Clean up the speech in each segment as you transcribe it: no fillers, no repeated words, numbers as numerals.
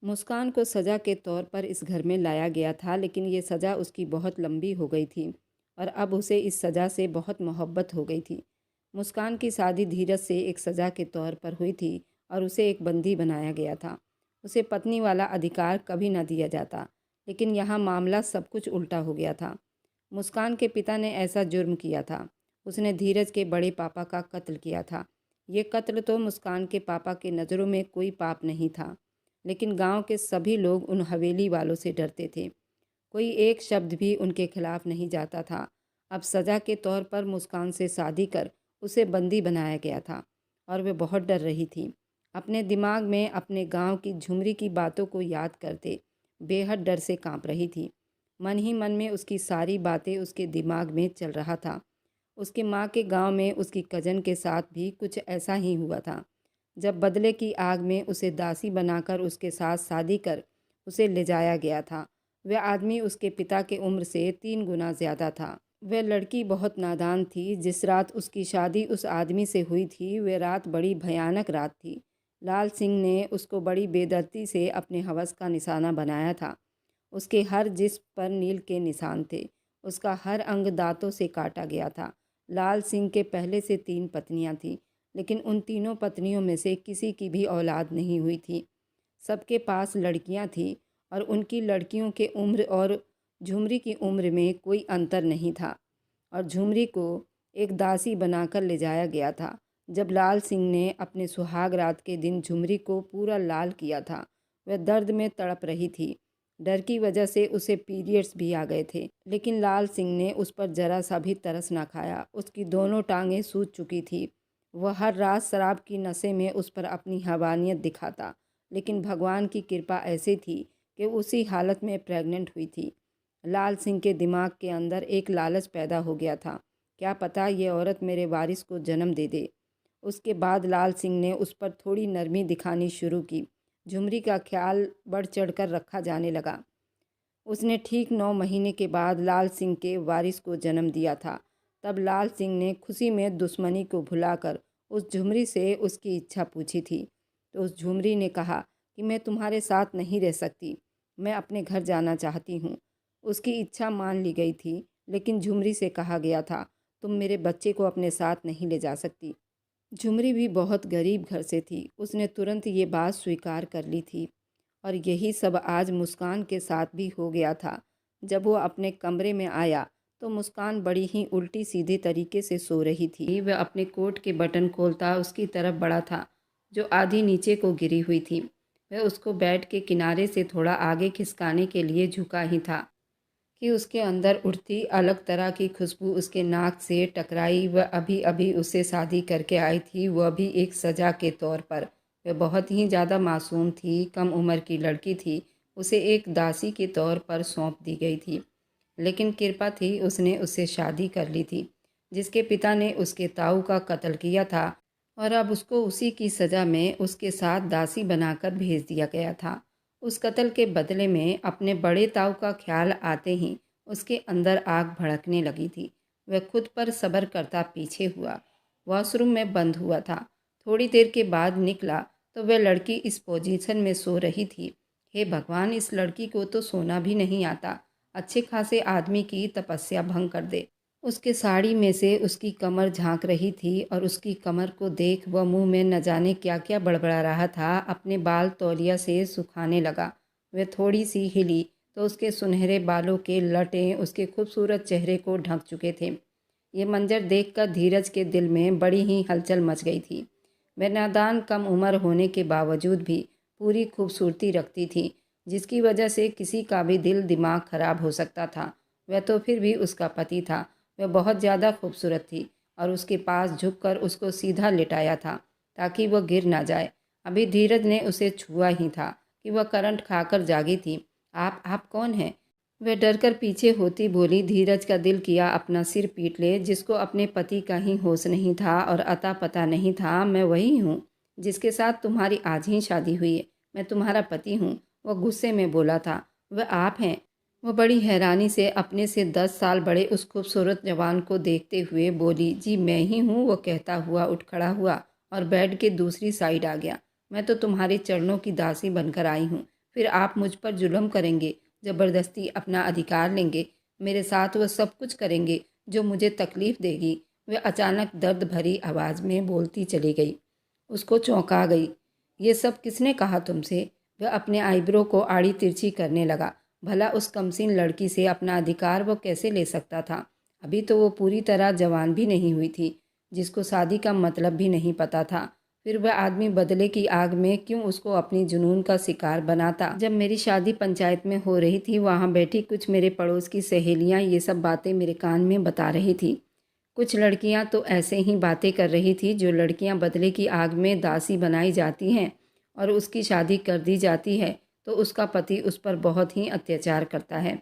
मुस्कान को सज़ा के तौर पर इस घर में लाया गया था, लेकिन ये सज़ा उसकी बहुत लंबी हो गई थी और अब उसे इस सज़ा से बहुत मोहब्बत हो गई थी। मुस्कान की शादी धीरज से एक सज़ा के तौर पर हुई थी और उसे एक बंदी बनाया गया था। उसे पत्नी वाला अधिकार कभी न दिया जाता, लेकिन यहाँ मामला सब कुछ उल्टा हो गया था। मुस्कान के पिता ने ऐसा जुर्म किया था। उसने धीरज के बड़े पापा का कत्ल किया था। ये कत्ल तो मुस्कान के पापा के नज़रों में कोई पाप नहीं था, लेकिन गांव के सभी लोग उन हवेली वालों से डरते थे। कोई एक शब्द भी उनके खिलाफ नहीं जाता था। अब सज़ा के तौर पर मुस्कान से शादी कर उसे बंदी बनाया गया था और वह बहुत डर रही थी। अपने दिमाग में अपने गांव की झुमरी की बातों को याद करते बेहद डर से कांप रही थी। मन ही मन में उसकी सारी बातें उसके दिमाग में चल रहा था। उसकी माँ के गांव में उसकी कज़न के साथ भी कुछ ऐसा ही हुआ था। जब बदले की आग में उसे दासी बनाकर उसके साथ शादी कर उसे ले जाया गया था। वह आदमी उसके पिता के उम्र से 3 गुना ज़्यादा था। वह लड़की बहुत नादान थी। जिस रात उसकी शादी उस आदमी से हुई थी, वह रात बड़ी भयानक रात थी। लाल सिंह ने उसको बड़ी बेदर्दी से अपने हवस का निशाना बनाया था। उसके हर जिस्म पर नील के निशान थे। उसका हर अंग दांतों से काटा गया था। लाल सिंह के पहले से 3 पत्नियां थीं, लेकिन उन तीनों पत्नियों में से किसी की भी औलाद नहीं हुई थी। सबके पास लड़कियां थीं और उनकी लड़कियों के उम्र और झुमरी की उम्र में कोई अंतर नहीं था और झुमरी को एक दासी बनाकर ले जाया गया था। जब लाल सिंह ने अपने सुहाग रात के दिन झुमरी को पूरा लाल किया था, वह दर्द में तड़प रही थी। डर की वजह से उसे पीरियड्स भी आ गए थे, लेकिन लाल सिंह ने उस पर जरा सा भी तरस ना खाया। उसकी दोनों टांगें सूज चुकी थी। वह हर रात शराब की नशे में उस पर अपनी हैवानियत दिखाता, लेकिन भगवान की कृपा ऐसी थी कि उसी हालत में प्रेग्नेंट हुई थी। लाल सिंह के दिमाग के अंदर एक लालच पैदा हो गया था, क्या पता ये औरत मेरे वारिस को जन्म दे दे। उसके बाद लाल सिंह ने उस पर थोड़ी नरमी दिखानी शुरू की। झुमरी का ख्याल बढ़ चढ़कर रखा जाने लगा। उसने ठीक 9 महीने के बाद लाल सिंह के वारिस को जन्म दिया था। तब लाल सिंह ने खुशी में दुश्मनी को भुलाकर उस झुमरी से उसकी इच्छा पूछी थी। तो उस झुमरी ने कहा कि मैं तुम्हारे साथ नहीं रह सकती, मैं अपने घर जाना चाहती हूँ। उसकी इच्छा मान ली गई थी, लेकिन झुमरी से कहा गया था, तुम मेरे बच्चे को अपने साथ नहीं ले जा सकती। झुमरी भी बहुत गरीब घर से थी। उसने तुरंत ये बात स्वीकार कर ली थी और यही सब आज मुस्कान के साथ भी हो गया था। जब वो अपने कमरे में आया तो मुस्कान बड़ी ही उल्टी सीधे तरीके से सो रही थी। वह अपने कोट के बटन खोलता उसकी तरफ बढ़ा था, जो आधी नीचे को गिरी हुई थी। वह उसको बेड के किनारे से थोड़ा आगे खिसकाने के लिए झुका ही था कि उसके अंदर उठती अलग तरह की खुशबू उसके नाक से टकराई। वह अभी अभी उससे शादी करके आई थी, वह भी एक सज़ा के तौर पर। वह बहुत ही ज़्यादा मासूम थी, कम उम्र की लड़की थी। उसे एक दासी के तौर पर सौंप दी गई थी, लेकिन कृपा थी उसने उससे शादी कर ली थी, जिसके पिता ने उसके ताऊ का कत्ल किया था और अब उसको उसी की सज़ा में उसके साथ दासी बनाकर भेज दिया गया था। उस कत्ल के बदले में अपने बड़े ताऊ का ख्याल आते ही उसके अंदर आग भड़कने लगी थी। वह खुद पर सब्र करता पीछे हुआ। वॉशरूम में बंद हुआ था। थोड़ी देर के बाद निकला तो वह लड़की इस पोजीशन में सो रही थी। हे भगवान, इस लड़की को तो सोना भी नहीं आता। अच्छे खासे आदमी की तपस्या भंग कर दे। उसके साड़ी में से उसकी कमर झांक रही थी और उसकी कमर को देख वह मुंह में न जाने क्या क्या बड़बड़ा रहा था। अपने बाल तौलिया से सुखाने लगा। वह थोड़ी सी हिली तो उसके सुनहरे बालों के लटें उसके खूबसूरत चेहरे को ढक चुके थे। ये मंजर देखकर धीरज के दिल में बड़ी ही हलचल मच गई थी। वह नादान कम उम्र होने के बावजूद भी पूरी खूबसूरती रखती थी, जिसकी वजह से किसी का भी दिल दिमाग खराब हो सकता था। वह तो फिर भी उसका पति था। वह बहुत ज़्यादा खूबसूरत थी और उसके पास झुककर उसको सीधा लिटाया था ताकि वह गिर ना जाए। अभी धीरज ने उसे छुआ ही था कि वह करंट खाकर जागी थी। आप कौन हैं? वह डरकर पीछे होती बोली। धीरज का दिल किया अपना सिर पीट ले, जिसको अपने पति का ही होश नहीं था और अता पता नहीं था। मैं वही हूँ जिसके साथ तुम्हारी आज ही शादी हुई है, मैं तुम्हारा पति हूँ। वह गुस्से में बोला था। वह आप हैं? वह बड़ी हैरानी से अपने से 10 साल बड़े उस खूबसूरत जवान को देखते हुए बोली, जी मैं ही हूँ। वो कहता हुआ उठ खड़ा हुआ और बेड के दूसरी साइड आ गया। मैं तो तुम्हारे चरणों की दासी बनकर आई हूँ। फिर आप मुझ पर जुल्म करेंगे, ज़बरदस्ती अपना अधिकार लेंगे, मेरे साथ वो सब कुछ करेंगे जो मुझे तकलीफ़ देगी। वह अचानक दर्द भरी आवाज़ में बोलती चली गई। उसको चौंका गई। ये सब किसने कहा तुमसे? वह अपने आईब्रो को आड़ी तिरछी करने लगा। भला उस कमसीन लड़की से अपना अधिकार वो कैसे ले सकता था? अभी तो वो पूरी तरह जवान भी नहीं हुई थी, जिसको शादी का मतलब भी नहीं पता था। फिर वह आदमी बदले की आग में क्यों उसको अपनी जुनून का शिकार बनाता? जब मेरी शादी पंचायत में हो रही थी, वहाँ बैठी कुछ मेरे पड़ोस की सहेलियाँ ये सब बातें मेरे कान में बता रही थी। कुछ लड़कियां तो ऐसे ही बातें कर रही थी जो लड़कियां बदले की आग में दासी बनाई जाती हैं और उसकी शादी कर दी जाती है तो उसका पति उस पर बहुत ही अत्याचार करता है।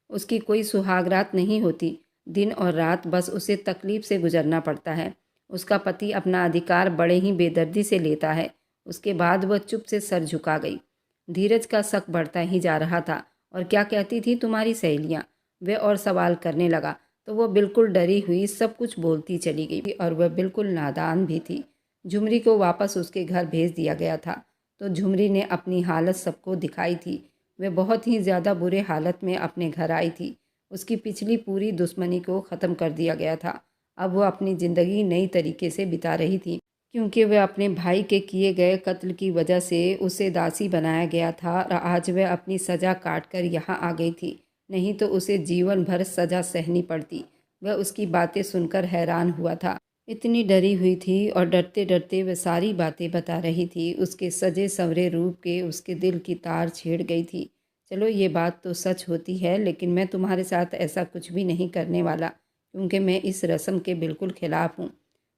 उसकी कोई सुहागरात नहीं होती, दिन और रात बस उसे तकलीफ़ से गुजरना पड़ता है। उसका पति अपना अधिकार बड़े ही बेदर्दी से लेता है। उसके बाद वह चुप से सर झुका गई। धीरज का शक बढ़ता ही जा रहा था। और क्या कहती थी तुम्हारी सहेलियाँ? वह और सवाल करने लगा तो वह बिल्कुल डरी हुई सब कुछ बोलती चली गई और वह बिल्कुल नादान भी थी। झुमरी को वापस उसके घर भेज दिया गया था तो झुमरी ने अपनी हालत सबको दिखाई थी। वह बहुत ही ज़्यादा बुरे हालत में अपने घर आई थी। उसकी पिछली पूरी दुश्मनी को ख़त्म कर दिया गया था। अब वह अपनी ज़िंदगी नई तरीके से बिता रही थी, क्योंकि वह अपने भाई के किए गए कत्ल की वजह से उसे दासी बनाया गया था और आज वह अपनी सज़ा काट कर यहाँ आ गई थी। नहीं तो उसे जीवन भर सज़ा सहनी पड़ती। वह उसकी बातें सुनकर हैरान हुआ था। इतनी डरी हुई थी और डरते डरते वह सारी बातें बता रही थी। उसके सजे संवरे रूप के उसके दिल की तार छेड़ गई थी। चलो ये बात तो सच होती है, लेकिन मैं तुम्हारे साथ ऐसा कुछ भी नहीं करने वाला, क्योंकि मैं इस रस्म के बिल्कुल खिलाफ हूँ।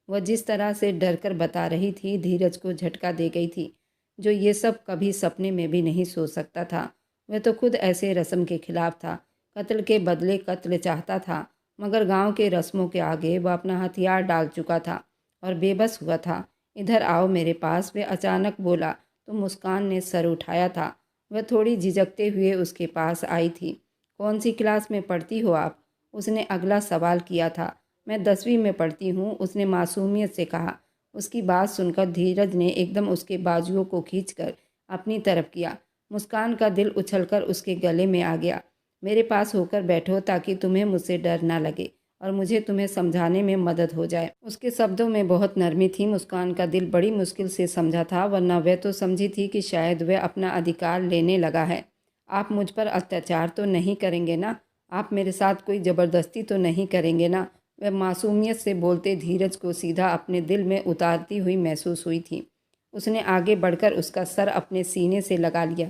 वह जिस तरह से डर कर बता रही थी, धीरज को झटका दे गई थी, जो ये सब कभी सपने में भी नहीं सोच सकता था। वह तो खुद ऐसे रस्म के खिलाफ था। कत्ल के बदले कत्ल चाहता था, मगर गांव के रस्मों के आगे वह अपना हथियार डाल चुका था और बेबस हुआ था। इधर आओ मेरे पास, वह अचानक बोला तो मुस्कान ने सर उठाया था। वह थोड़ी झिझकते हुए उसके पास आई थी। कौन सी क्लास में पढ़ती हो आप? उसने अगला सवाल किया था। मैं 10वीं में पढ़ती हूँ, उसने मासूमियत से कहा। उसकी बात सुनकर धीरज ने एकदम उसके बाजुओं को खींचकर अपनी तरफ किया। मुस्कान का दिल उछलकर उसके गले में आ गया। मेरे पास होकर बैठो ताकि तुम्हें मुझसे डर ना लगे और मुझे तुम्हें समझाने में मदद हो जाए। उसके शब्दों में बहुत नरमी थी। मुस्कान का दिल बड़ी मुश्किल से समझा था, वरना वह तो समझी थी कि शायद वह अपना अधिकार लेने लगा है। आप मुझ पर अत्याचार तो नहीं करेंगे ना? आप मेरे साथ कोई ज़बरदस्ती तो नहीं करेंगे ना? वह मासूमियत से बोलते धीरज को सीधा अपने दिल में उतारती हुई महसूस हुई थी। उसने आगे बढ़कर उसका सर अपने सीने से लगा लिया।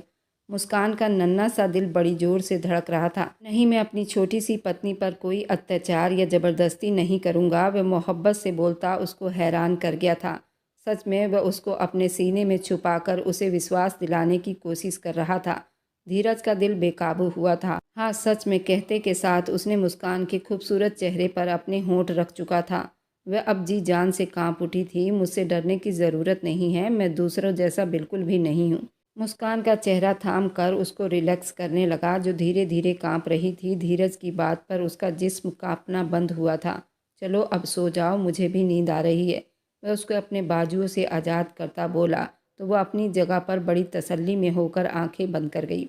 मुस्कान का नन्हा सा दिल बड़ी जोर से धड़क रहा था। नहीं, मैं अपनी छोटी सी पत्नी पर कोई अत्याचार या ज़बरदस्ती नहीं करूँगा। वह मोहब्बत से बोलता उसको हैरान कर गया था। सच में वह उसको अपने सीने में छुपाकर उसे विश्वास दिलाने की कोशिश कर रहा था। धीरज का दिल बेकाबू हुआ था। हाँ, सच में कहते के साथ उसने मुस्कान के खूबसूरत चेहरे पर अपने होंठ रख चुका था। वह अब जी जान से कांप उठी थी। मुझसे डरने की ज़रूरत नहीं है, मैं दूसरों जैसा बिल्कुल भी नहीं हूँ। मुस्कान का चेहरा थाम कर उसको रिलैक्स करने लगा, जो धीरे धीरे कांप रही थी। धीरज की बात पर उसका जिस्म कांपना बंद हुआ था। चलो अब सो जाओ, मुझे भी नींद आ रही है। वह उसको अपने बाजुओं से आज़ाद करता बोला तो वह अपनी जगह पर बड़ी तसल्ली में होकर आंखें बंद कर गई।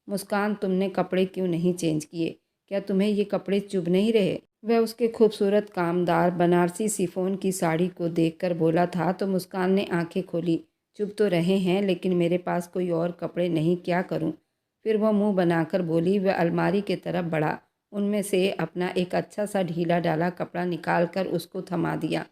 मुस्कान, तुमने कपड़े क्यों नहीं चेंज किए? क्या तुम्हें ये कपड़े चुभ नहीं रहे? वह उसके खूबसूरत कामदार बनारसी शिफॉन की साड़ी को देखकर बोला था तो मुस्कान ने आंखें खोली। चुभ तो रहे हैं, लेकिन मेरे पास कोई और कपड़े नहीं, क्या करूं? फिर वह मुंह बनाकर बोली। वह अलमारी के तरफ बढ़ा, उनमें से अपना एक अच्छा सा ढीला ढाला कपड़ा निकाल कर उसको थमा दिया।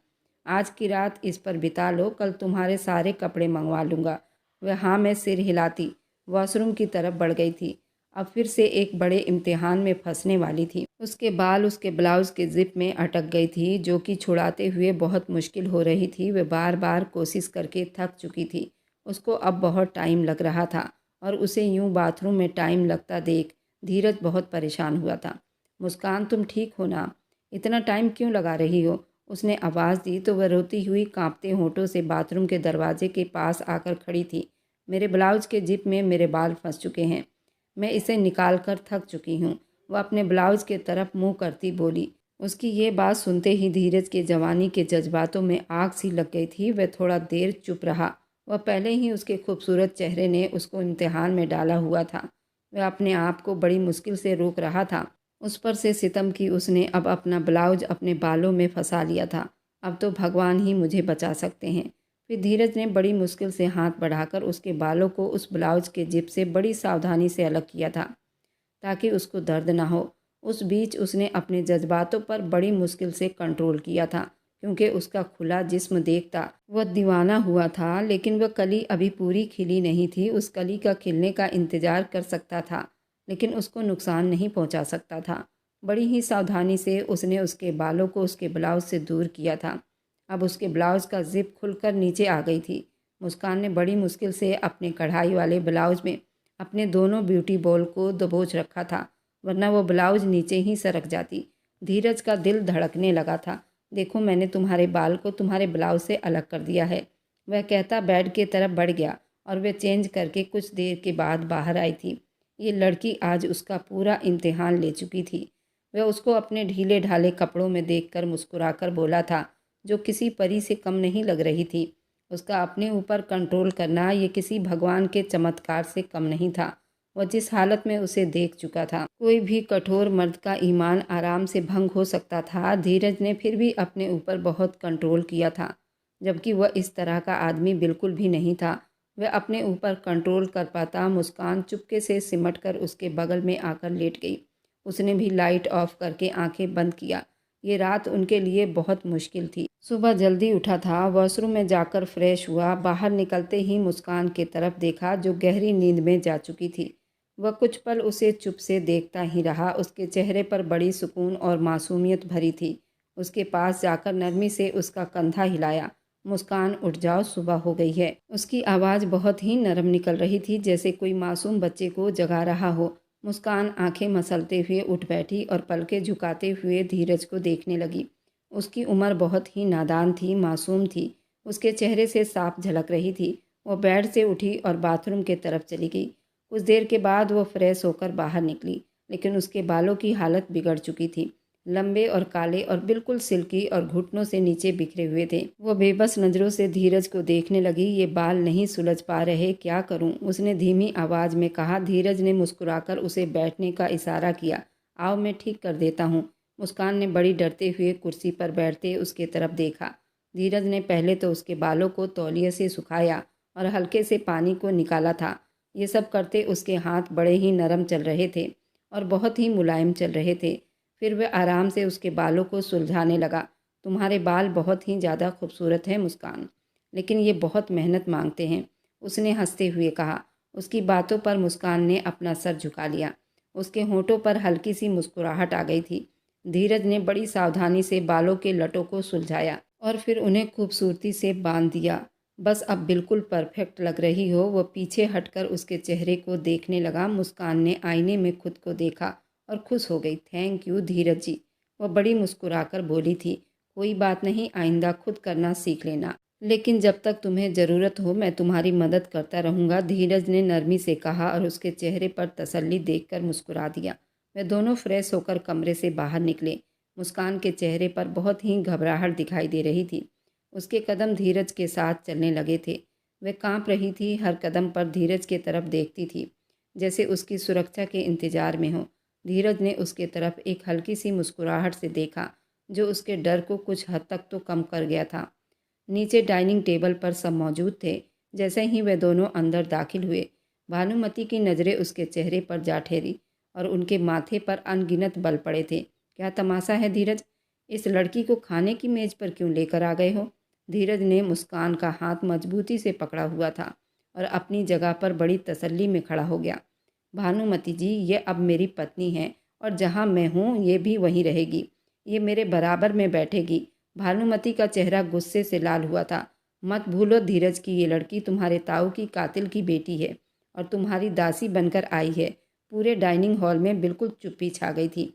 आज की रात इस पर बिता लो, कल तुम्हारे सारे कपड़े मंगवा लूँगा। वह हाँ में सिर हिलाती वॉशरूम की तरफ बढ़ गई थी। अब फिर से एक बड़े इम्तिहान में फंसने वाली थी। उसके बाल उसके ब्लाउज के जिप में अटक गई थी, जो कि छुड़ाते हुए बहुत मुश्किल हो रही थी। वह बार बार कोशिश करके थक चुकी थी। उसको अब बहुत टाइम लग रहा था और उसे यूं बाथरूम में टाइम लगता देख धीरज बहुत परेशान हुआ था। मुस्कान, तुम ठीक हो ना? इतना टाइम क्यों लगा रही हो? उसने आवाज़ दी तो वह रोती हुई कांपते होंठों से बाथरूम के दरवाजे के पास आकर खड़ी थी। मेरे ब्लाउज के जिप में मेरे बाल फंस चुके हैं, मैं इसे निकाल कर थक चुकी हूँ। वह अपने ब्लाउज के तरफ मुंह करती बोली। उसकी ये बात सुनते ही धीरज के जवानी के जज्बातों में आग सी लग गई थी। वह थोड़ा देर चुप रहा वह पहले ही उसके खूबसूरत चेहरे ने उसको इम्तिहान में डाला हुआ था। वह अपने आप को बड़ी मुश्किल से रोक रहा था। उस पर से सितम की उसने अब अपना ब्लाउज अपने बालों में फंसा लिया था। अब तो भगवान ही मुझे बचा सकते हैं। फिर धीरज ने बड़ी मुश्किल से हाथ बढ़ाकर उसके बालों को उस ब्लाउज के जिप से बड़ी सावधानी से अलग किया था, ताकि उसको दर्द ना हो। उस बीच उसने अपने जज्बातों पर बड़ी मुश्किल से कंट्रोल किया था, क्योंकि उसका खुला जिस्म देखता वह दीवाना हुआ था। लेकिन वह कली अभी पूरी खिली नहीं थी। उस कली का खिलने का इंतजार कर सकता था, लेकिन उसको नुकसान नहीं पहुंचा सकता था। बड़ी ही सावधानी से उसने उसके बालों को उसके ब्लाउज से दूर किया था। अब उसके ब्लाउज का जिप खुलकर नीचे आ गई थी। मुस्कान ने बड़ी मुश्किल से अपने कढ़ाई वाले ब्लाउज में अपने दोनों ब्यूटी बॉल को दबोच रखा था, वरना वो ब्लाउज नीचे ही सरक जाती। धीरज का दिल धड़कने लगा था। देखो, मैंने तुम्हारे बाल को तुम्हारे ब्लाउज से अलग कर दिया है, वह कहता बेड की तरफ बढ़ गया और वह चेंज करके कुछ देर के बाद बाहर आई थी। ये लड़की आज उसका पूरा इम्तिहान ले चुकी थी। वह उसको अपने ढीले ढाले कपड़ों में देखकर मुस्कुराकर बोला था, जो किसी परी से कम नहीं लग रही थी। उसका अपने ऊपर कंट्रोल करना ये किसी भगवान के चमत्कार से कम नहीं था। वह जिस हालत में उसे देख चुका था, कोई भी कठोर मर्द का ईमान आराम से भंग हो सकता था। धीरज ने फिर भी अपने ऊपर बहुत कंट्रोल किया था, जबकि वह इस तरह का आदमी बिल्कुल भी नहीं था। वह अपने ऊपर कंट्रोल कर पाता। मुस्कान चुपके से सिमट कर उसके बगल में आकर लेट गई। उसने भी लाइट ऑफ करके आंखें बंद किया। ये रात उनके लिए बहुत मुश्किल थी। सुबह जल्दी उठा था, वॉशरूम में जाकर फ्रेश हुआ। बाहर निकलते ही मुस्कान की तरफ देखा, जो गहरी नींद में जा चुकी थी। वह कुछ पल उसे चुप से देखता ही रहा। उसके चेहरे पर बड़ी सुकून और मासूमियत भरी थी। उसके पास जाकर नरमी से उसका कंधा हिलाया। मुस्कान, उठ जाओ, सुबह हो गई है। उसकी आवाज़ बहुत ही नरम निकल रही थी, जैसे कोई मासूम बच्चे को जगा रहा हो। मुस्कान आंखें मसलते हुए उठ बैठी और पलकें झुकाते हुए धीरज को देखने लगी। उसकी उम्र बहुत ही नादान थी, मासूम थी। उसके चेहरे से साफ झलक रही थी। वो बेड से उठी और बाथरूम के तरफ चली गई। कुछ देर के बाद वो फ्रेश होकर बाहर निकली, लेकिन उसके बालों की हालत बिगड़ चुकी थी। लंबे और काले और बिल्कुल सिल्की और घुटनों से नीचे बिखरे हुए थे। वो बेबस नज़रों से धीरज को देखने लगी। ये बाल नहीं सुलझ पा रहे, क्या करूं? उसने धीमी आवाज़ में कहा। धीरज ने मुस्कुराकर उसे बैठने का इशारा किया। आओ, मैं ठीक कर देता हूँ। मुस्कान ने बड़ी डरते हुए कुर्सी पर बैठते उसके तरफ देखा। धीरज ने पहले तो उसके बालों को तौलिए से सुखाया और हल्के से पानी को निकाला था। ये सब करते उसके हाथ बड़े ही नरम चल रहे थे और बहुत ही मुलायम चल रहे थे। फिर वह आराम से उसके बालों को सुलझाने लगा। तुम्हारे बाल बहुत ही ज़्यादा खूबसूरत हैं मुस्कान, लेकिन ये बहुत मेहनत मांगते हैं, उसने हंसते हुए कहा। उसकी बातों पर मुस्कान ने अपना सर झुका लिया। उसके होठों पर हल्की सी मुस्कुराहट आ गई थी। धीरज ने बड़ी सावधानी से बालों के लटों को सुलझाया और फिर उन्हें खूबसूरती से बांध दिया। बस अब बिल्कुल परफेक्ट लग रही हो। वह पीछे हटकर उसके चेहरे को देखने लगा। मुस्कान ने आईने में खुद को देखा और खुश हो गई। थैंक यू धीरज जी, वह बड़ी मुस्कुराकर बोली थी। कोई बात नहीं, आइंदा खुद करना सीख लेना, लेकिन जब तक तुम्हें ज़रूरत हो मैं तुम्हारी मदद करता रहूँगा, धीरज ने नरमी से कहा और उसके चेहरे पर तसल्ली देखकर मुस्कुरा दिया। वे दोनों फ्रेश होकर कमरे से बाहर निकले। मुस्कान के चेहरे पर बहुत ही घबराहट दिखाई दे रही थी। उसके कदम धीरज के साथ चलने लगे थे। वह काँप रही थी, हर कदम पर धीरज के तरफ देखती थी, जैसे उसकी सुरक्षा के इंतजार में हो। धीरज ने उसके तरफ एक हल्की सी मुस्कुराहट से देखा, जो उसके डर को कुछ हद तक तो कम कर गया था। नीचे डाइनिंग टेबल पर सब मौजूद थे। जैसे ही वे दोनों अंदर दाखिल हुए, भानुमति की नज़रें उसके चेहरे पर जा ठहरी और उनके माथे पर अनगिनत बल पड़े थे। क्या तमाशा है धीरज? इस लड़की को खाने की मेज़ पर क्यों लेकर आ गए हो? धीरज ने मुस्कान का हाथ मजबूती से पकड़ा हुआ था और अपनी जगह पर बड़ी तसल्ली में खड़ा हो गया। भानुमति जी, ये अब मेरी पत्नी है और जहाँ मैं हूँ ये भी वहीं रहेगी। ये मेरे बराबर में बैठेगी। भानुमति का चेहरा गुस्से से लाल हुआ था। मत भूलो धीरज की ये लड़की तुम्हारे ताऊ की कातिल की बेटी है और तुम्हारी दासी बनकर आई है। पूरे डाइनिंग हॉल में बिल्कुल चुप्पी छा गई थी।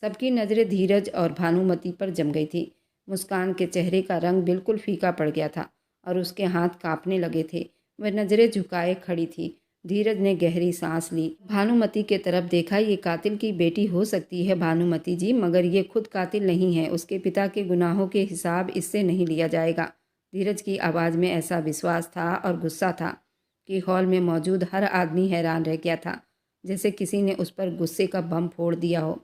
सबकी नज़रें धीरज और भानुमति पर जम गई थी। मुस्कान के चेहरे का रंग बिल्कुल फीका पड़ गया था और उसके हाथ कांपने लगे थे। वह नज़रें झुकाए खड़ी थी। धीरज ने गहरी सांस ली। भानुमति के तरफ देखा। ये कातिल की बेटी हो सकती है भानुमति जी, मगर ये खुद कातिल नहीं है। उसके पिता के गुनाहों के हिसाब इससे नहीं लिया जाएगा। धीरज की आवाज़ में ऐसा विश्वास था और गुस्सा था कि हॉल में मौजूद हर आदमी हैरान रह गया था, जैसे किसी ने उस पर गुस्से का बम फोड़ दिया हो।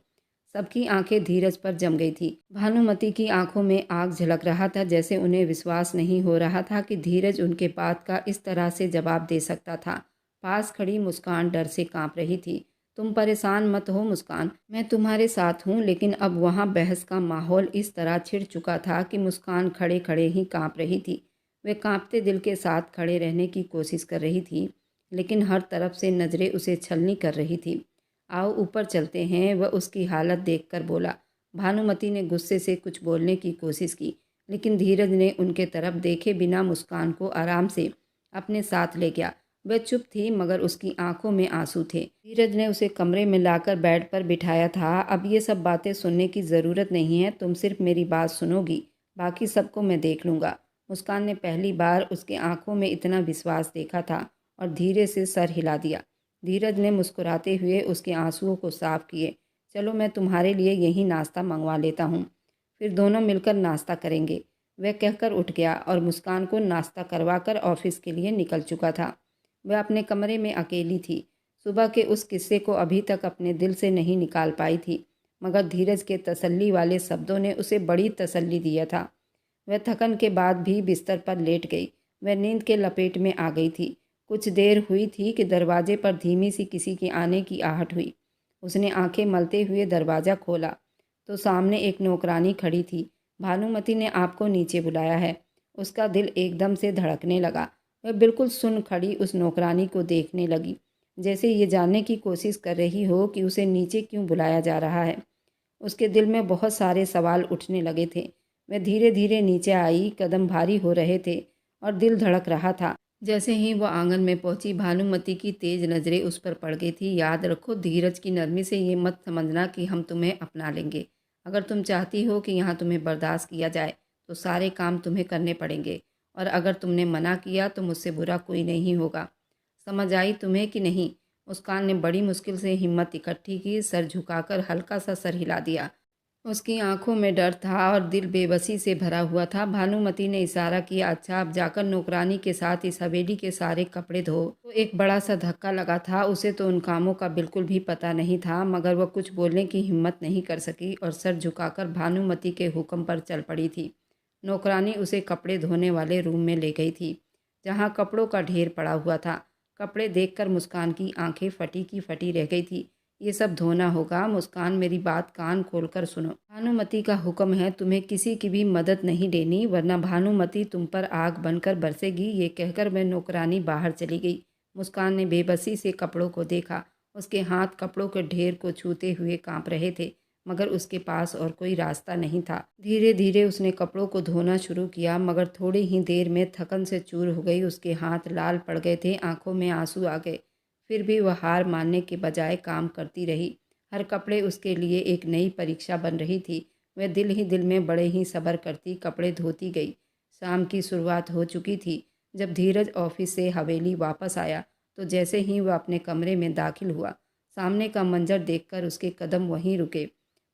सबकी आंखें धीरज पर जम गई थी। भानुमति की आंखों में आग झलक रहा था, जैसे उन्हें विश्वास नहीं हो रहा था कि धीरज उनके बात का इस तरह से जवाब दे सकता था। पास खड़ी मुस्कान डर से कांप रही थी। तुम परेशान मत हो मुस्कान, मैं तुम्हारे साथ हूँ। लेकिन अब वहाँ बहस का माहौल इस तरह छिड़ चुका था कि मुस्कान खड़े खड़े ही कांप रही थी। वे कांपते दिल के साथ खड़े रहने की कोशिश कर रही थी, लेकिन हर तरफ से नज़रें उसे छलनी कर रही थी। आओ ऊपर चलते हैं, वह उसकी हालत देखकर बोला। भानुमति ने गुस्से से कुछ बोलने की कोशिश की, लेकिन धीरज ने उनके तरफ देखे बिना मुस्कान को आराम से अपने साथ ले गया। वह चुप थी, मगर उसकी आंखों में आंसू थे। धीरज ने उसे कमरे में लाकर बेड पर बिठाया था। अब ये सब बातें सुनने की ज़रूरत नहीं है, तुम सिर्फ मेरी बात सुनोगी, बाकी सबको मैं देख लूँगा। मुस्कान ने पहली बार उसके आंखों में इतना विश्वास देखा था और धीरे से सर हिला दिया। धीरज ने मुस्कुराते हुए उसके आंसुओं को साफ किए। चलो मैं तुम्हारे लिए यही नाश्ता मंगवा लेता हूँ, फिर दोनों मिलकर नाश्ता करेंगे। वह कहकर उठ गया और मुस्कान को नाश्ता करवाकर ऑफिस के लिए निकल चुका था। वह अपने कमरे में अकेली थी। सुबह के उस किस्से को अभी तक अपने दिल से नहीं निकाल पाई थी, मगर धीरज के तसल्ली वाले शब्दों ने उसे बड़ी तसल्ली दिया था। वह थकन के बाद भी बिस्तर पर लेट गई। वह नींद के लपेट में आ गई थी। कुछ देर हुई थी कि दरवाजे पर धीमी सी किसी के आने की आहट हुई। उसने आंखें मलते हुए दरवाज़ा खोला तो सामने एक नौकरानी खड़ी थी। भानुमति ने आपको नीचे बुलाया है। उसका दिल एकदम से धड़कने लगा। वह बिल्कुल सुन खड़ी उस नौकरानी को देखने लगी, जैसे ये जानने की कोशिश कर रही हो कि उसे नीचे क्यों बुलाया जा रहा है। उसके दिल में बहुत सारे सवाल उठने लगे थे। वह धीरे धीरे नीचे आई, कदम भारी हो रहे थे और दिल धड़क रहा था। जैसे ही वो आंगन में पहुंची, भानुमति की तेज नज़रें उस पर पड़ गई थी। याद रखो, धीरज की नरमी से ये मत समझना कि हम तुम्हें अपना लेंगे। अगर तुम चाहती हो कि यहाँ तुम्हें बर्दाश्त किया जाए तो सारे काम तुम्हें करने पड़ेंगे, और अगर तुमने मना किया तो मुझसे बुरा कोई नहीं होगा। समझ आई तुम्हें कि नहीं? मुस्कान ने बड़ी मुश्किल से हिम्मत इकट्ठी की, सर झुकाकर हल्का सा सर हिला दिया। उसकी आंखों में डर था और दिल बेबसी से भरा हुआ था। भानुमति ने इशारा किया, अच्छा अब जाकर नौकरानी के साथ इस हवेली के सारे कपड़े धो। तो एक बड़ा सा धक्का लगा था। उसे तो उन कामों का बिल्कुल भी पता नहीं था, मगर वह कुछ बोलने की हिम्मत नहीं कर सकी और सर झुकाकर भानुमति के हुक्म पर चल पड़ी थी। नौकरानी उसे कपड़े धोने वाले रूम में ले गई थी, जहाँ कपड़ों का ढेर पड़ा हुआ था। कपड़े देखकर मुस्कान की आंखें फटी की फटी रह गई थी। ये सब धोना होगा। मुस्कान, मेरी बात कान खोलकर सुनो। भानुमति का हुक्म है, तुम्हें किसी की भी मदद नहीं लेनी, वरना भानुमति तुम पर आग बनकर बरसेगी। ये कहकर वह नौकरानी बाहर चली गई। मुस्कान ने बेबसी से कपड़ों को देखा। उसके हाथ कपड़ों के ढेर को छूते हुए कांप रहे थे, मगर उसके पास और कोई रास्ता नहीं था। धीरे धीरे उसने कपड़ों को धोना शुरू किया, मगर थोड़ी ही देर में थकन से चूर हो गई। उसके हाथ लाल पड़ गए थे, आंखों में आंसू आ गए। फिर भी वह हार मानने के बजाय काम करती रही। हर कपड़े उसके लिए एक नई परीक्षा बन रही थी। वह दिल ही दिल में बड़े ही सब्र करती कपड़े धोती गई। शाम की शुरुआत हो चुकी थी। जब धीरज ऑफिस से हवेली वापस आया तो जैसे ही वह अपने कमरे में दाखिल हुआ, सामने का मंजर देखकर उसके कदम वहीं रुके।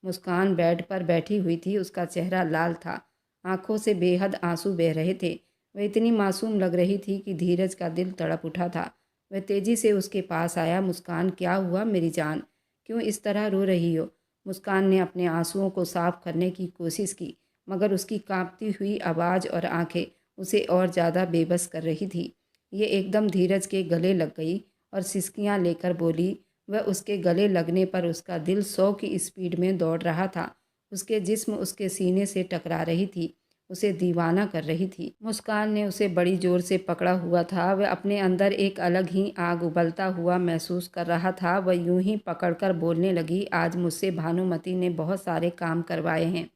मुस्कान बेड पर बैठी हुई थी। उसका चेहरा लाल था, आंखों से बेहद आंसू बह रहे थे। वह इतनी मासूम लग रही थी कि धीरज का दिल तड़प उठा था। वह तेज़ी से उसके पास आया। मुस्कान, क्या हुआ मेरी जान, क्यों इस तरह रो रही हो? मुस्कान ने अपने आंसुओं को साफ करने की कोशिश की, मगर उसकी कांपती हुई आवाज़ और आंखें उसे और ज़्यादा बेबस कर रही थी। ये एकदम धीरज के गले लग गई और सिसकियां लेकर बोली। वह उसके गले लगने पर उसका दिल 100 की स्पीड में दौड़ रहा था। उसके जिस्म उसके सीने से टकरा रही थी, उसे दीवाना कर रही थी। मुस्कान ने उसे बड़ी जोर से पकड़ा हुआ था। वह अपने अंदर एक अलग ही आग उबलता हुआ महसूस कर रहा था। वह यूं ही पकड़कर बोलने लगी, आज मुझसे भानुमति ने बहुत सारे काम करवाए हैं,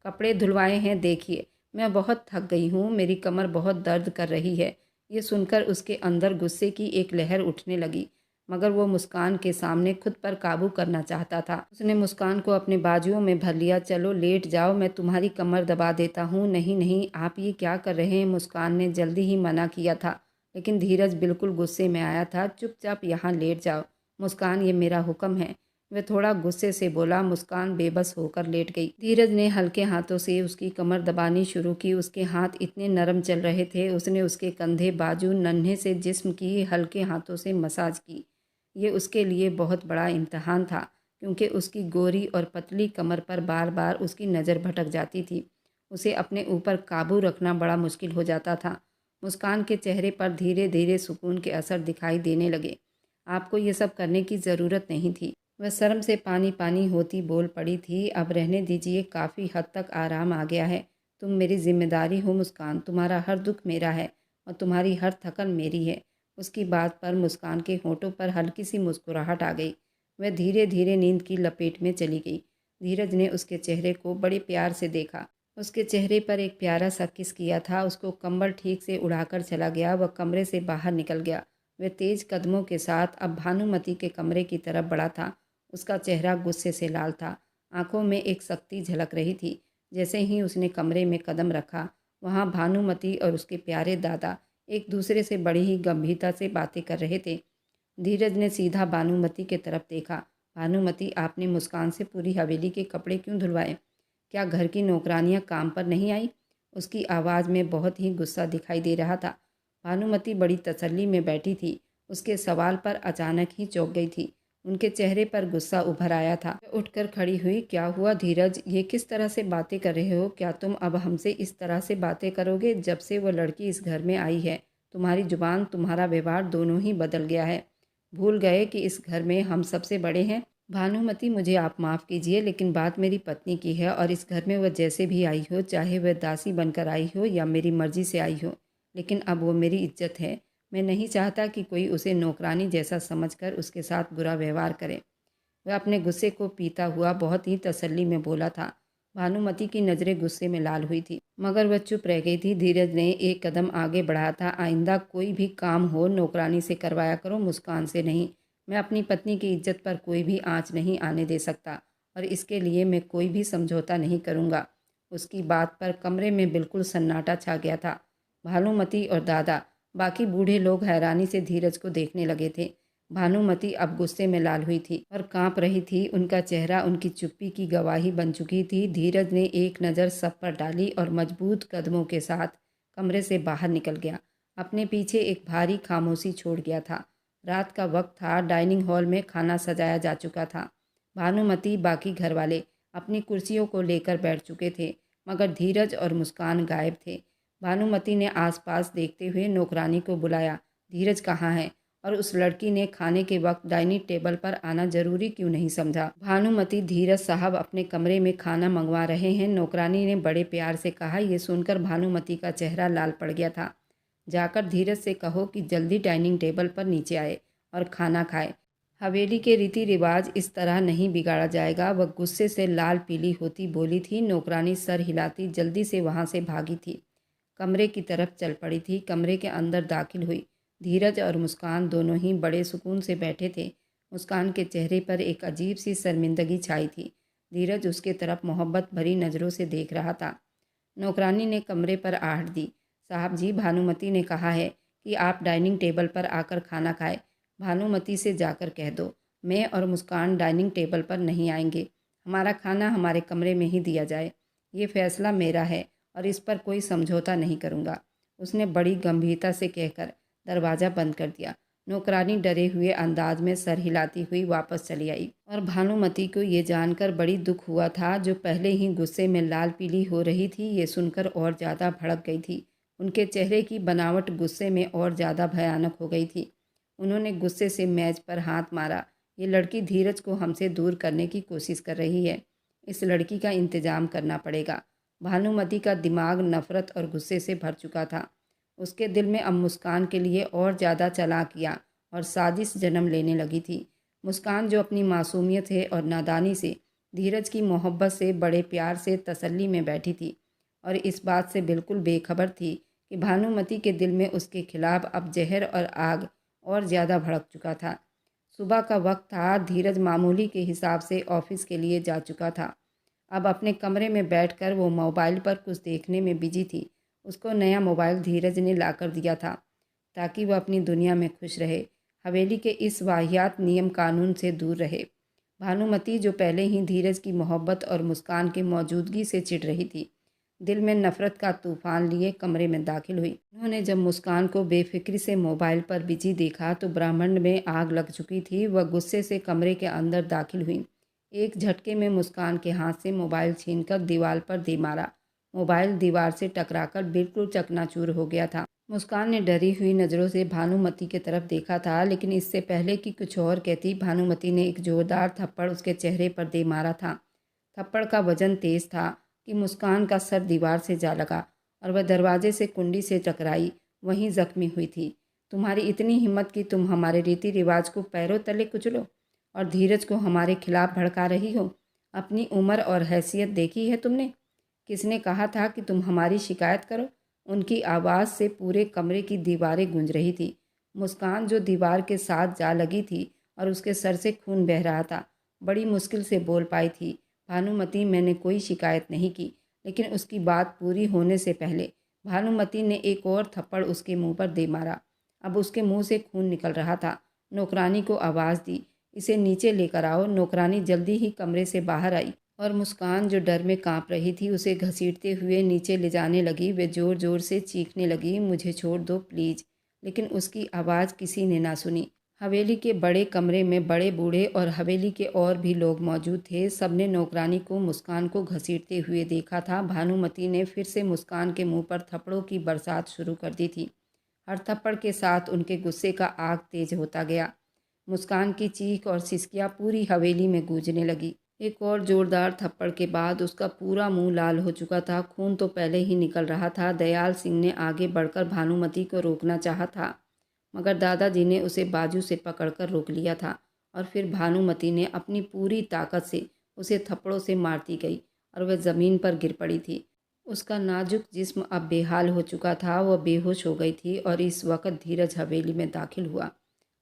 कपड़े धुलवाए हैं। देखिए, मैं बहुत थक गई हूँ, मेरी कमर बहुत दर्द कर रही है। ये सुनकर उसके अंदर गुस्से की एक लहर उठने लगी, मगर वो मुस्कान के सामने खुद पर काबू करना चाहता था। उसने मुस्कान को अपने बाजुओं में भर लिया। चलो लेट जाओ, मैं तुम्हारी कमर दबा देता हूँ। नहीं नहीं, आप ये क्या कर रहे हैं? मुस्कान ने जल्दी ही मना किया था, लेकिन धीरज बिल्कुल गुस्से में आया था। चुपचाप यहाँ लेट जाओ। मुस्कान, ये मेरा हुक्म है, वह थोड़ा गुस्से से बोला। मुस्कान बेबस होकर लेट गई। धीरज ने हल्के हाथों से उसकी कमर दबानी शुरू की। उसके हाथ इतने नरम चल रहे थे। उसने उसके कंधे, बाजू, नन्हे से जिस्म की हल्के हाथों से मसाज की। ये उसके लिए बहुत बड़ा इम्तहान था, क्योंकि उसकी गोरी और पतली कमर पर बार बार उसकी नज़र भटक जाती थी। उसे अपने ऊपर काबू रखना बड़ा मुश्किल हो जाता था। मुस्कान के चेहरे पर धीरे धीरे सुकून के असर दिखाई देने लगे। आपको ये सब करने की ज़रूरत नहीं थी। वह शर्म से पानी पानी होती बोल पड़ी थी। अब रहने दीजिए, काफ़ी हद तक आराम आ गया है। तुम मेरी जिम्मेदारी हो मुस्कान। तुम्हारा हर दुख मेरा है और तुम्हारी हर थकन मेरी है। उसकी बात पर मुस्कान के होठों पर हल्की सी मुस्कुराहट आ गई। वह धीरे धीरे नींद की लपेट में चली गई। धीरज ने उसके चेहरे को बड़े प्यार से देखा। उसके चेहरे पर एक प्यारा सा किस किया था। उसको कंबल ठीक से उड़ाकर चला गया। वह कमरे से बाहर निकल गया। वह तेज कदमों के साथ अब भानुमति के कमरे की तरफ बढ़ा था। उसका चेहरा गुस्से से लाल था। आंखों में एक सख्ती झलक रही थी। जैसे ही उसने कमरे में कदम रखा, वहाँ भानुमति और उसके प्यारे दादा एक दूसरे से बड़ी ही गंभीरता से बातें कर रहे थे। धीरज ने सीधा भानुमति के तरफ देखा। भानुमति, आपने मुस्कान से पूरी हवेली के कपड़े क्यों धुलवाए? क्या घर की नौकरानियां काम पर नहीं आई? उसकी आवाज़ में बहुत ही गुस्सा दिखाई दे रहा था। भानुमति बड़ी तसल्ली में बैठी थी। उसके सवाल पर अचानक ही चौंक गई थी। उनके चेहरे पर गुस्सा उभर आया था। वह उठकर खड़ी हुई। क्या हुआ धीरज? ये किस तरह से बातें कर रहे हो? क्या तुम अब हमसे इस तरह से बातें करोगे? जब से वो लड़की इस घर में आई है, तुम्हारी जुबान, तुम्हारा व्यवहार दोनों ही बदल गया है। भूल गए कि इस घर में हम सबसे बड़े हैं? भानुमति, मुझे आप माफ़ कीजिए, लेकिन बात मेरी पत्नी की है और इस घर में वह जैसे भी आई हो, चाहे वह दासी बनकर आई हो या मेरी मर्जी से आई हो, लेकिन अब वो मेरी इज्जत है। मैं नहीं चाहता कि कोई उसे नौकरानी जैसा समझकर उसके साथ बुरा व्यवहार करे। वह अपने गुस्से को पीता हुआ बहुत ही तसल्ली में बोला था। भानुमति की नज़रें गुस्से में लाल हुई थी, मगर वह चुप रह गई थी। धीरज ने एक कदम आगे बढ़ाया था। आइंदा कोई भी काम हो नौकरानी से करवाया करो, मुस्कान से नहीं। मैं अपनी पत्नी की इज्जत पर कोई भी आँच नहीं आने दे सकता और इसके लिए मैं कोई भी समझौता नहीं करूँगा। उसकी बात पर कमरे में बिल्कुल सन्नाटा छा गया था। भानुमति और दादा, बाकी बूढ़े लोग हैरानी से धीरज को देखने लगे थे। भानुमति अब गुस्से में लाल हुई थी और कांप रही थी। उनका चेहरा उनकी चुप्पी की गवाही बन चुकी थी। धीरज ने एक नज़र सब पर डाली और मजबूत कदमों के साथ कमरे से बाहर निकल गया। अपने पीछे एक भारी खामोशी छोड़ गया था। रात का वक्त था। डाइनिंग हॉल में खाना सजाया जा चुका था। भानुमति, बाकी घर वाले अपनी कुर्सियों को लेकर बैठ चुके थे, मगर धीरज और मुस्कान गायब थे। भानुमति ने आसपास देखते हुए नौकरानी को बुलाया। धीरज कहाँ है? और उस लड़की ने खाने के वक्त डाइनिंग टेबल पर आना जरूरी क्यों नहीं समझा? भानुमति, धीरज साहब अपने कमरे में खाना मंगवा रहे हैं, नौकरानी ने बड़े प्यार से कहा। यह सुनकर भानुमति का चेहरा लाल पड़ गया था। जाकर धीरज से कहो कि जल्दी डाइनिंग टेबल पर नीचे आए और खाना खाए। हवेली के रीति रिवाज इस तरह नहीं बिगाड़ा जाएगा। वह गुस्से से लाल पीली होती बोली थी। नौकरानी सर हिलाती जल्दी से वहाँ से भागी थी। कमरे की तरफ चल पड़ी थी। कमरे के अंदर दाखिल हुई। धीरज और मुस्कान दोनों ही बड़े सुकून से बैठे थे। मुस्कान के चेहरे पर एक अजीब सी शर्मिंदगी छाई थी। धीरज उसके तरफ मोहब्बत भरी नज़रों से देख रहा था। नौकरानी ने कमरे पर आहट दी। साहब जी, भानुमति ने कहा है कि आप डाइनिंग टेबल पर आकर खाना खाएं। भानुमति से जाकर कह दो, मैं और मुस्कान डाइनिंग टेबल पर नहीं आएंगे। हमारा खाना हमारे कमरे में ही दिया जाए। ये फैसला मेरा है और इस पर कोई समझौता नहीं करूँगा। उसने बड़ी गंभीरता से कहकर दरवाज़ा बंद कर दिया। नौकरानी डरे हुए अंदाज में सर हिलाती हुई वापस चली आई और भानुमति को ये जानकर बड़ी दुख हुआ था, जो पहले ही गुस्से में लाल पीली हो रही थी, ये सुनकर और ज़्यादा भड़क गई थी। उनके चेहरे की बनावट गुस्से में और ज़्यादा भयानक हो गई थी। उन्होंने गुस्से से मेज पर हाथ मारा। ये लड़की धीरज को हमसे दूर करने की कोशिश कर रही है। इस लड़की का इंतजाम करना पड़ेगा। भानुमति का दिमाग नफरत और गुस्से से भर चुका था। उसके दिल में अब मुस्कान के लिए और ज़्यादा चालाकियाँ और साजिश जन्म लेने लगी थी। मुस्कान, जो अपनी मासूमियत है और नादानी से धीरज की मोहब्बत से बड़े प्यार से तसल्ली में बैठी थी और इस बात से बिल्कुल बेखबर थी कि भानुमति के दिल में उसके खिलाफ अब जहर और आग और ज़्यादा भड़क चुका था। सुबह का वक्त था। धीरज मामूली के हिसाब से ऑफिस के लिए जा चुका था। अब अपने कमरे में बैठकर वो मोबाइल पर कुछ देखने में बिजी थी। उसको नया मोबाइल धीरज ने लाकर दिया था ताकि वह अपनी दुनिया में खुश रहे, हवेली के इस वाहियात नियम कानून से दूर रहे। भानुमती, जो पहले ही धीरज की मोहब्बत और मुस्कान की मौजूदगी से चिढ़ रही थी, दिल में नफरत का तूफान लिए कमरे में दाखिल हुई। उन्होंने जब मुस्कान को बेफिक्री से मोबाइल पर बिजी देखा तो ब्रह्मांड में आग लग चुकी थी। वह गुस्से से कमरे के अंदर दाखिल हुई। एक झटके में मुस्कान के हाथ से मोबाइल छीनकर दीवार पर दे मारा। मोबाइल दीवार से टकराकर बिल्कुल चकनाचूर हो गया था। मुस्कान ने डरी हुई नज़रों से भानुमती की तरफ देखा था, लेकिन इससे पहले कि कुछ और कहती, भानुमती ने एक जोरदार थप्पड़ उसके चेहरे पर दे मारा था। थप्पड़ का वजन तेज था कि मुस्कान का सर दीवार से जा लगा और वह दरवाजे से कुंडी से टकराई, वहीं जख्मी हुई थी। तुम्हारी इतनी हिम्मत कि तुम हमारे रीति रिवाज को पैरों तले कुचलो और धीरज को हमारे खिलाफ भड़का रही हो। अपनी उम्र और हैसियत देखी है तुमने? किसने कहा था कि तुम हमारी शिकायत करो? उनकी आवाज़ से पूरे कमरे की दीवारें गूंज रही थी। मुस्कान, जो दीवार के साथ जा लगी थी और उसके सर से खून बह रहा था, बड़ी मुश्किल से बोल पाई थी, भानुमती, मैंने कोई शिकायत नहीं की। लेकिन उसकी बात पूरी होने से पहले भानुमती ने एक और थप्पड़ उसके मुंह पर दे मारा। अब उसके मुंह से खून निकल रहा था। नौकरानी को आवाज़ दी, इसे नीचे लेकर आओ। नौकरानी जल्दी ही कमरे से बाहर आई और मुस्कान, जो डर में कांप रही थी, उसे घसीटते हुए नीचे ले जाने लगी। वे ज़ोर ज़ोर से चीखने लगी, मुझे छोड़ दो प्लीज़। लेकिन उसकी आवाज़ किसी ने ना सुनी। हवेली के बड़े कमरे में बड़े बूढ़े और हवेली के और भी लोग मौजूद थे। सबने नौकरानी को मुस्कान को घसीटते हुए देखा था। भानुमती ने फिर से मुस्कान के मुंह पर थप्पड़ों की बरसात शुरू कर दी थी। हर थप्पड़ के साथ उनके गुस्से का आग तेज होता गया। मुस्कान की चीख और सिसकियां पूरी हवेली में गूंजने लगी। एक और जोरदार थप्पड़ के बाद उसका पूरा मुंह लाल हो चुका था। खून तो पहले ही निकल रहा था। दयाल सिंह ने आगे बढ़कर भानुमती को रोकना चाहा था, मगर दादाजी ने उसे बाजू से पकड़कर रोक लिया था और फिर भानुमती ने अपनी पूरी ताकत से उसे थप्पड़ों से मारती गई और वह ज़मीन पर गिर पड़ी थी। उसका नाजुक जिस्म अब बेहाल हो चुका था। वह बेहोश हो गई थी और इस वक्त धीरज हवेली में दाखिल हुआ।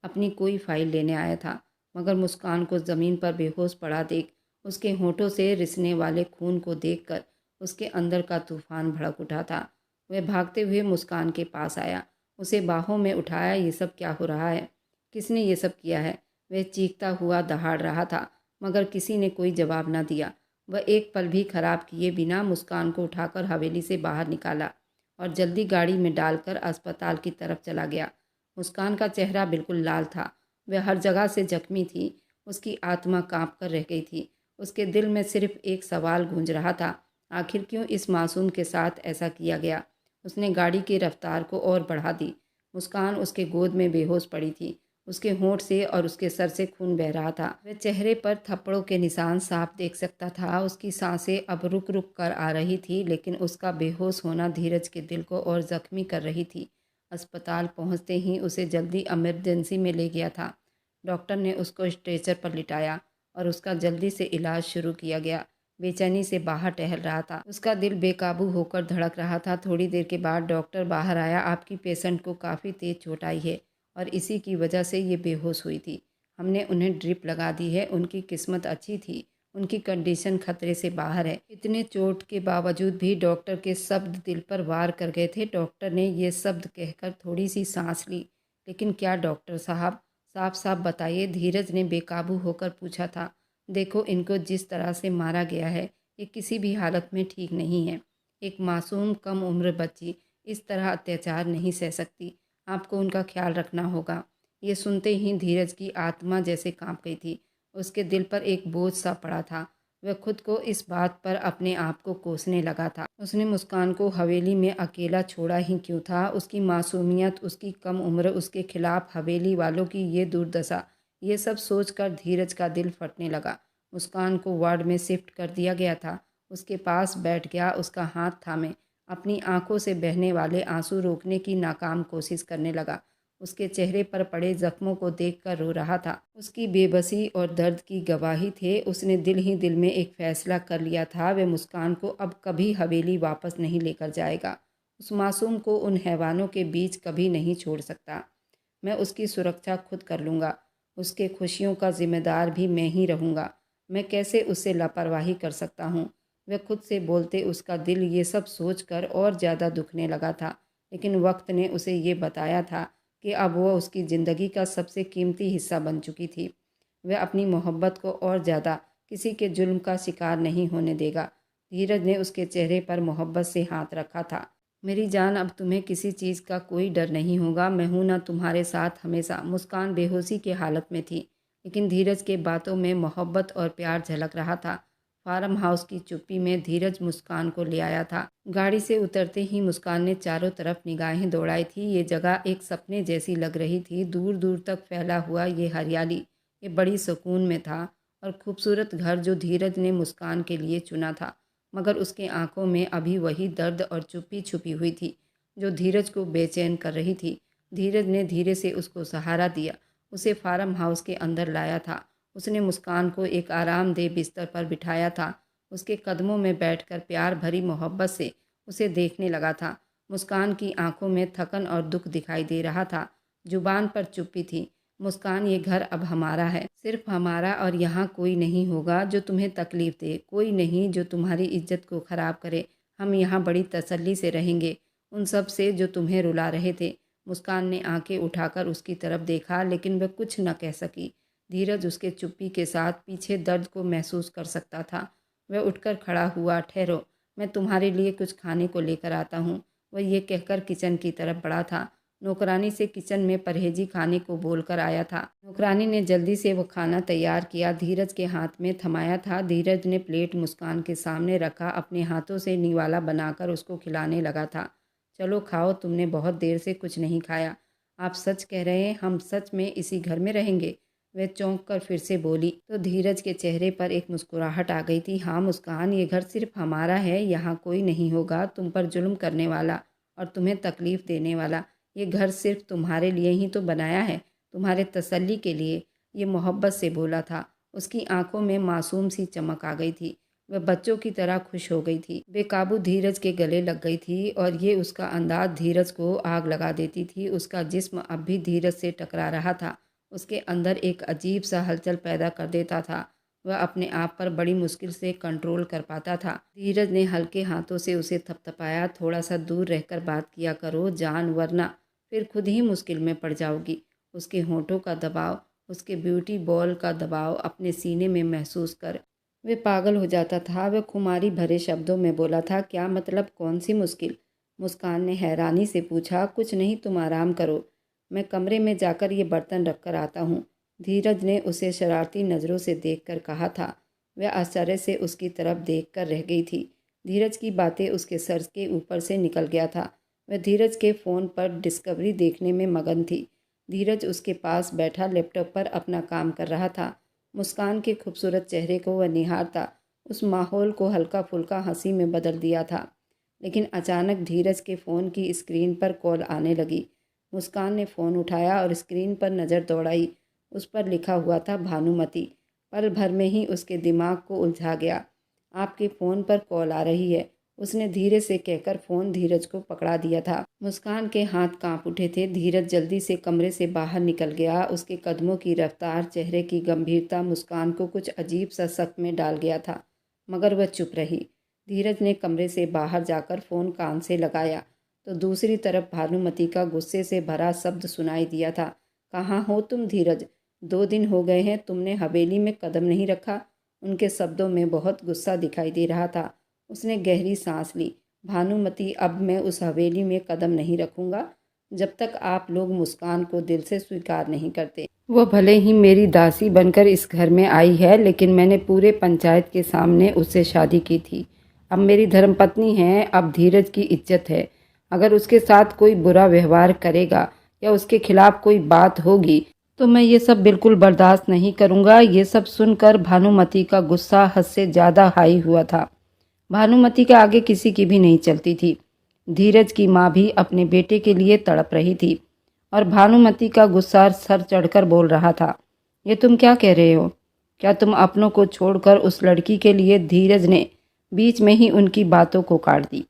अपनी कोई फाइल लेने आया था, मगर मुस्कान को ज़मीन पर बेहोश पड़ा देख, उसके होठों से रिसने वाले खून को देखकर उसके अंदर का तूफान भड़क उठा था। वह भागते हुए मुस्कान के पास आया, उसे बाहों में उठाया। ये सब क्या हो रहा है? किसने ये सब किया है? वह चीखता हुआ दहाड़ रहा था, मगर किसी ने कोई जवाब न दिया। वह एक पल भी खराब किए बिना मुस्कान को उठाकर हवेली से बाहर निकाला और जल्दी गाड़ी में डालकर अस्पताल की तरफ चला गया। मुस्कान का चेहरा बिल्कुल लाल था। वह हर जगह से जख्मी थी। उसकी आत्मा कांप कर रह गई थी। उसके दिल में सिर्फ एक सवाल गूंज रहा था, आखिर क्यों इस मासूम के साथ ऐसा किया गया? उसने गाड़ी की रफ्तार को और बढ़ा दी। मुस्कान उसके गोद में बेहोश पड़ी थी। उसके होंठ से और उसके सर से खून बह रहा था। वह चेहरे पर थप्पड़ों के निशान साफ देख सकता था। उसकी सांसें अब रुक रुक कर आ रही थी, लेकिन उसका बेहोश होना धीरज के दिल को और जख्मी कर रही थी। अस्पताल पहुंचते ही उसे जल्दी इमरजेंसी में ले गया था। डॉक्टर ने उसको स्ट्रेचर पर लिटाया और उसका जल्दी से इलाज शुरू किया गया। बेचैनी से बाहर टहल रहा था। उसका दिल बेकाबू होकर धड़क रहा था। थोड़ी देर के बाद डॉक्टर बाहर आया। आपकी पेशेंट को काफ़ी तेज़ चोट आई है और इसी की वजह से ये बेहोश हुई थी। हमने उन्हें ड्रिप लगा दी है। उनकी किस्मत अच्छी थी, उनकी कंडीशन खतरे से बाहर है। इतने चोट के बावजूद भी डॉक्टर के शब्द दिल पर वार कर गए थे। डॉक्टर ने ये शब्द कहकर थोड़ी सी सांस ली। लेकिन क्या डॉक्टर साहब, साफ साफ बताइए, धीरज ने बेकाबू होकर पूछा था। देखो, इनको जिस तरह से मारा गया है, ये किसी भी हालत में ठीक नहीं है। एक मासूम कम उम्र बच्ची इस तरह अत्याचार नहीं सह सकती। आपको उनका ख्याल रखना होगा। ये सुनते ही धीरज की आत्मा जैसे कांप गई थी। उसके दिल पर एक बोझ सा पड़ा था। वह खुद को इस बात पर अपने आप को कोसने लगा था। उसने मुस्कान को हवेली में अकेला छोड़ा ही क्यों था? उसकी मासूमियत, उसकी कम उम्र, उसके खिलाफ हवेली वालों की ये दुर्दशा, ये सब सोचकर धीरज का दिल फटने लगा। मुस्कान को वार्ड में शिफ्ट कर दिया गया था। उसके पास बैठ गया, उसका हाथ थामे अपनी आंखों से बहने वाले आंसू रोकने की नाकाम कोशिश करने लगा। उसके चेहरे पर पड़े जख्मों को देखकर रो रहा था। उसकी बेबसी और दर्द की गवाही थे। उसने दिल ही दिल में एक फैसला कर लिया था, वह मुस्कान को अब कभी हवेली वापस नहीं लेकर जाएगा। उस मासूम को उन हैवानों के बीच कभी नहीं छोड़ सकता। मैं उसकी सुरक्षा खुद कर लूँगा। उसके खुशियों का जिम्मेदार भी मैं ही रहूँगा। मैं कैसे उससे लापरवाही कर सकता हूँ? वह खुद से बोलते उसका दिल ये सब सोचकर और ज़्यादा दुखने लगा था। लेकिन वक्त ने उसे ये बताया था कि अब वह उसकी ज़िंदगी का सबसे कीमती हिस्सा बन चुकी थी। वह अपनी मोहब्बत को और ज़्यादा किसी के जुल्म का शिकार नहीं होने देगा। धीरज ने उसके चेहरे पर मोहब्बत से हाथ रखा था। मेरी जान, अब तुम्हें किसी चीज़ का कोई डर नहीं होगा। मैं हूं ना तुम्हारे साथ हमेशा। मुस्कान बेहोशी की हालत में थी, लेकिन धीरज के बातों में मोहब्बत और प्यार झलक रहा था। फार्म हाउस की चुप्पी में धीरज मुस्कान को ले आया था। गाड़ी से उतरते ही मुस्कान ने चारों तरफ निगाहें दौड़ाई थी। ये जगह एक सपने जैसी लग रही थी। दूर दूर तक फैला हुआ ये हरियाली, ये बड़ी सुकून में था। और खूबसूरत घर जो धीरज ने मुस्कान के लिए चुना था, मगर उसके आंखों में अभी वही दर्द और चुप्पी छुपी हुई थी जो धीरज को बेचैन कर रही थी। धीरज ने धीरे से उसको सहारा दिया, उसे फार्म हाउस के अंदर लाया था। उसने मुस्कान को एक आरामदेह बिस्तर पर बिठाया था। उसके कदमों में बैठकर प्यार भरी मोहब्बत से उसे देखने लगा था। मुस्कान की आंखों में थकन और दुख दिखाई दे रहा था। जुबान पर चुप्पी थी। मुस्कान, ये घर अब हमारा है, सिर्फ हमारा, और यहाँ कोई नहीं होगा जो तुम्हें तकलीफ़ दे, कोई नहीं जो तुम्हारी इज्जत को ख़राब करे। हम यहाँ बड़ी तसल्ली से रहेंगे उन सब से जो तुम्हें रुला रहे थे। मुस्कान ने आंखें उठाकर उसकी तरफ देखा, लेकिन वह कुछ न कह सकी। धीरज उसके चुप्पी के साथ पीछे दर्द को महसूस कर सकता था। वह उठकर खड़ा हुआ। ठहरो, मैं तुम्हारे लिए कुछ खाने को लेकर आता हूँ। वह ये कहकर किचन की तरफ बढ़ा था। नौकरानी से किचन में परहेजी खाने को बोलकर आया था। नौकरानी ने जल्दी से वो खाना तैयार किया, धीरज के हाथ में थमाया था। धीरज ने प्लेट मुस्कान के सामने रखा, अपने हाथों से निवाला बनाकर उसको खिलाने लगा था। चलो खाओ, तुमने बहुत देर से कुछ नहीं खाया। आप सच कह रहे हैं? हम सच में इसी घर में रहेंगे? वह चौंक कर फिर से बोली तो धीरज के चेहरे पर एक मुस्कुराहट आ गई थी। हाँ मुस्कान, ये घर सिर्फ हमारा है, यहाँ कोई नहीं होगा तुम पर जुल्म करने वाला और तुम्हें तकलीफ़ देने वाला। ये घर सिर्फ तुम्हारे लिए ही तो बनाया है, तुम्हारे तसल्ली के लिए। ये मोहब्बत से बोला था। उसकी आंखों में मासूम सी चमक आ गई थी। वह बच्चों की तरह खुश हो गई थी। बेकाबू धीरज के गले लग गई थी और ये उसका अंदाज धीरज को आग लगा देती थी। उसका जिस्म अब भी धीरज से टकरा रहा था, उसके अंदर एक अजीब सा हलचल पैदा कर देता था। वह अपने आप पर बड़ी मुश्किल से कंट्रोल कर पाता था। धीरज ने हल्के हाथों से उसे थपथपाया। थोड़ा सा दूर रहकर बात किया करो जान, वरना फिर खुद ही मुश्किल में पड़ जाओगी। उसके होठों का दबाव, उसके ब्यूटी बॉल का दबाव अपने सीने में महसूस कर वे पागल हो जाता था। वह खुमारी भरे शब्दों में बोला था, क्या मतलब, कौन सी मुश्किल? मुस्कान ने हैरानी से पूछा। कुछ नहीं, तुम आराम करो, मैं कमरे में जाकर ये बर्तन रख कर आता हूँ। धीरज ने उसे शरारती नज़रों से देखकर कहा था। वह आश्चर्य से उसकी तरफ देखकर रह गई थी। धीरज की बातें उसके सर के ऊपर से निकल गया था। वह धीरज के फ़ोन पर डिस्कवरी देखने में मगन थी। धीरज उसके पास बैठा लैपटॉप पर अपना काम कर रहा था। मुस्कान के खूबसूरत चेहरे को वह निहारता। उस माहौल को हल्का फुल्का हंसी में बदल दिया था। लेकिन अचानक धीरज के फ़ोन की स्क्रीन पर कॉल आने लगी। मुस्कान ने फ़ोन उठाया और स्क्रीन पर नज़र दौड़ाई। उस पर लिखा हुआ था भानुमति। पल भर में ही उसके दिमाग को उलझा गया। आपके फ़ोन पर कॉल आ रही है, उसने धीरे से कहकर फ़ोन धीरज को पकड़ा दिया था। मुस्कान के हाथ कांप उठे थे। धीरज जल्दी से कमरे से बाहर निकल गया। उसके कदमों की रफ्तार, चेहरे की गंभीरता मुस्कान को कुछ अजीब सा शक में डाल गया था, मगर वह चुप रही। धीरज ने कमरे से बाहर जाकर फ़ोन कान से लगाया तो दूसरी तरफ भानुमति का गुस्से से भरा शब्द सुनाई दिया था। कहाँ हो तुम धीरज? 2 दिन हो गए हैं तुमने हवेली में कदम नहीं रखा। उनके शब्दों में बहुत गुस्सा दिखाई दे रहा था। उसने गहरी सांस ली। भानुमति, अब मैं उस हवेली में कदम नहीं रखूँगा जब तक आप लोग मुस्कान को दिल से स्वीकार नहीं करते। वह भले ही मेरी दासी बनकर इस घर में आई है, लेकिन मैंने पूरे पंचायत के सामने उससे शादी की थी। अब मेरी धर्मपत्नी है। अब धीरज की इज्जत है। अगर उसके साथ कोई बुरा व्यवहार करेगा या उसके खिलाफ कोई बात होगी तो मैं ये सब बिल्कुल बर्दाश्त नहीं करूँगा। ये सब सुनकर भानुमति का गुस्सा हद से ज़्यादा हाई हुआ था। भानुमति के आगे किसी की भी नहीं चलती थी। धीरज की माँ भी अपने बेटे के लिए तड़प रही थी और भानुमति का गुस्सा सर चढ़कर बोल रहा था, ये तुम क्या कह रहे हो? क्या तुम अपनों को छोड़कर उस लड़की के लिए? धीरज ने बीच में ही उनकी बातों को काट दी।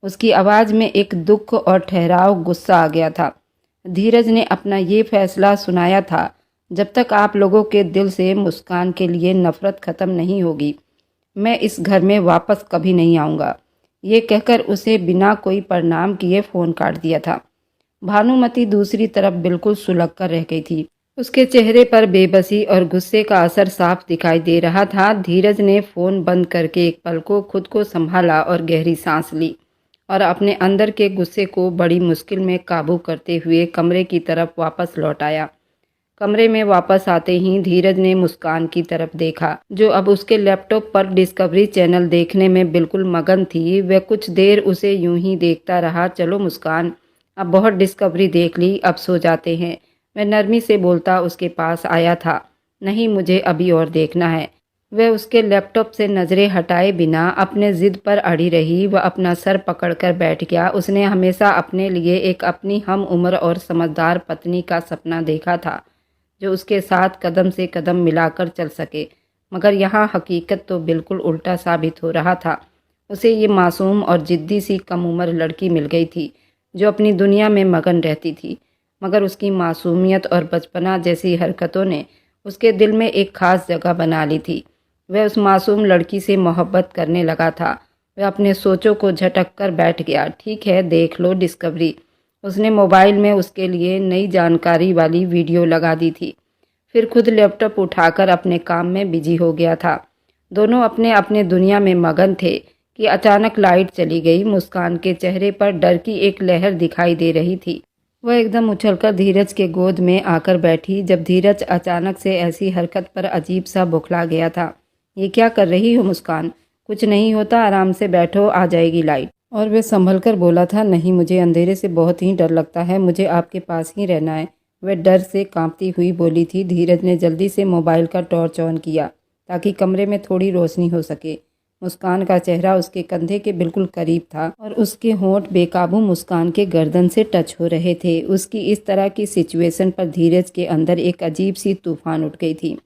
उसकी आवाज़ में एक दुख और ठहराव, गुस्सा आ गया था। धीरज ने अपना ये फैसला सुनाया था, जब तक आप लोगों के दिल से मुस्कान के लिए नफ़रत ख़त्म नहीं होगी, मैं इस घर में वापस कभी नहीं आऊँगा। ये कहकर उसे बिना कोई प्रणाम किए फ़ोन काट दिया था। भानुमति दूसरी तरफ बिल्कुल सुलग कर रह गई थी। उसके चेहरे पर बेबसी और गुस्से का असर साफ दिखाई दे रहा था। धीरज ने फ़ोन बंद करके एक पल को खुद को संभाला और गहरी सांस ली और अपने अंदर के गुस्से को बड़ी मुश्किल में काबू करते हुए कमरे की तरफ वापस लौट आया। कमरे में वापस आते ही धीरज ने मुस्कान की तरफ देखा, जो अब उसके लैपटॉप पर डिस्कवरी चैनल देखने में बिल्कुल मगन थी। वह कुछ देर उसे यूं ही देखता रहा। चलो मुस्कान, अब बहुत डिस्कवरी देख ली, अब सो जाते हैं। वह नरमी से बोलता उसके पास आया था। नहीं, मुझे अभी और देखना है। वह उसके लैपटॉप से नज़रें हटाए बिना अपने ज़िद पर अड़ी रही। वह अपना सर पकड़कर बैठ गया। उसने हमेशा अपने लिए एक अपनी हम उम्र और समझदार पत्नी का सपना देखा था, जो उसके साथ कदम से कदम मिलाकर चल सके। मगर यहाँ हकीकत तो बिल्कुल उल्टा साबित हो रहा था। उसे ये मासूम और जिद्दी सी कम उम्र लड़की मिल गई थी, जो अपनी दुनिया में मगन रहती थी। मगर उसकी मासूमियत और बचपना जैसी हरकतों ने उसके दिल में एक ख़ास जगह बना ली थी। वह उस मासूम लड़की से मोहब्बत करने लगा था। वह अपने सोचों को झटक कर बैठ गया। ठीक है, देख लो डिस्कवरी। उसने मोबाइल में उसके लिए नई जानकारी वाली वीडियो लगा दी थी। फिर खुद लैपटॉप उठाकर अपने काम में बिजी हो गया था। दोनों अपने अपने दुनिया में मगन थे कि अचानक लाइट चली गई। मुस्कान के चेहरे पर डर की एक लहर दिखाई दे रही थी। वह एकदम उछलकर धीरज के गोद में आकर बैठी। जब धीरज अचानक से ऐसी हरकत पर अजीब सा बौखला गया था। ये क्या कर रही हो मुस्कान? कुछ नहीं होता, आराम से बैठो, आ जाएगी लाइट। और वह संभल कर बोला था, नहीं, मुझे अंधेरे से बहुत ही डर लगता है, मुझे आपके पास ही रहना है। वह डर से कांपती हुई बोली थी। धीरज ने जल्दी से मोबाइल का टॉर्च ऑन किया ताकि कमरे में थोड़ी रोशनी हो सके। मुस्कान का चेहरा उसके कंधे के बिल्कुल करीब था और उसके होंठ बेकाबू मुस्कान के गर्दन से टच हो रहे थे। उसकी इस तरह की सिचुएशन पर धीरज के अंदर एक अजीब सी तूफान उठ गई थी।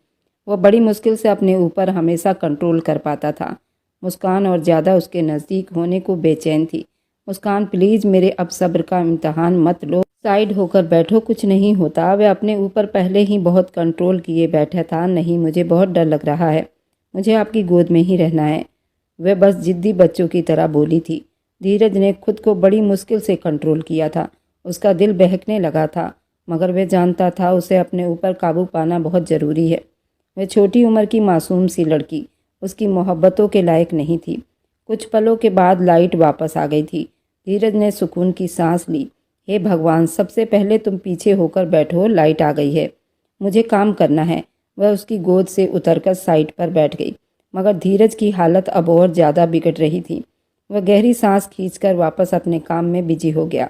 वह बड़ी मुश्किल से अपने ऊपर हमेशा कंट्रोल कर पाता था। मुस्कान और ज़्यादा उसके नज़दीक होने को बेचैन थी। मुस्कान, प्लीज़ मेरे अब सब्र का इम्तहान मत लो, साइड होकर बैठो, कुछ नहीं होता। वह अपने ऊपर पहले ही बहुत कंट्रोल किए बैठा था। नहीं, मुझे बहुत डर लग रहा है, मुझे आपकी गोद में ही रहना है। वह बस जिद्दी बच्चों की तरह बोली थी। धीरज ने खुद को बड़ी मुश्किल से कंट्रोल किया था। उसका दिल बहकने लगा था, मगर वह जानता था उसे अपने ऊपर काबू पाना बहुत ज़रूरी है। वह छोटी उम्र की मासूम सी लड़की उसकी मोहब्बतों के लायक नहीं थी। कुछ पलों के बाद लाइट वापस आ गई थी। धीरज ने सुकून की सांस ली। हे भगवान, सबसे पहले तुम पीछे होकर बैठो, लाइट आ गई है, मुझे काम करना है। वह उसकी गोद से उतरकर साइड पर बैठ गई। मगर धीरज की हालत अब और ज़्यादा बिगड़ रही थी। वह गहरी सांस खींचकर वापस अपने काम में बिजी हो गया।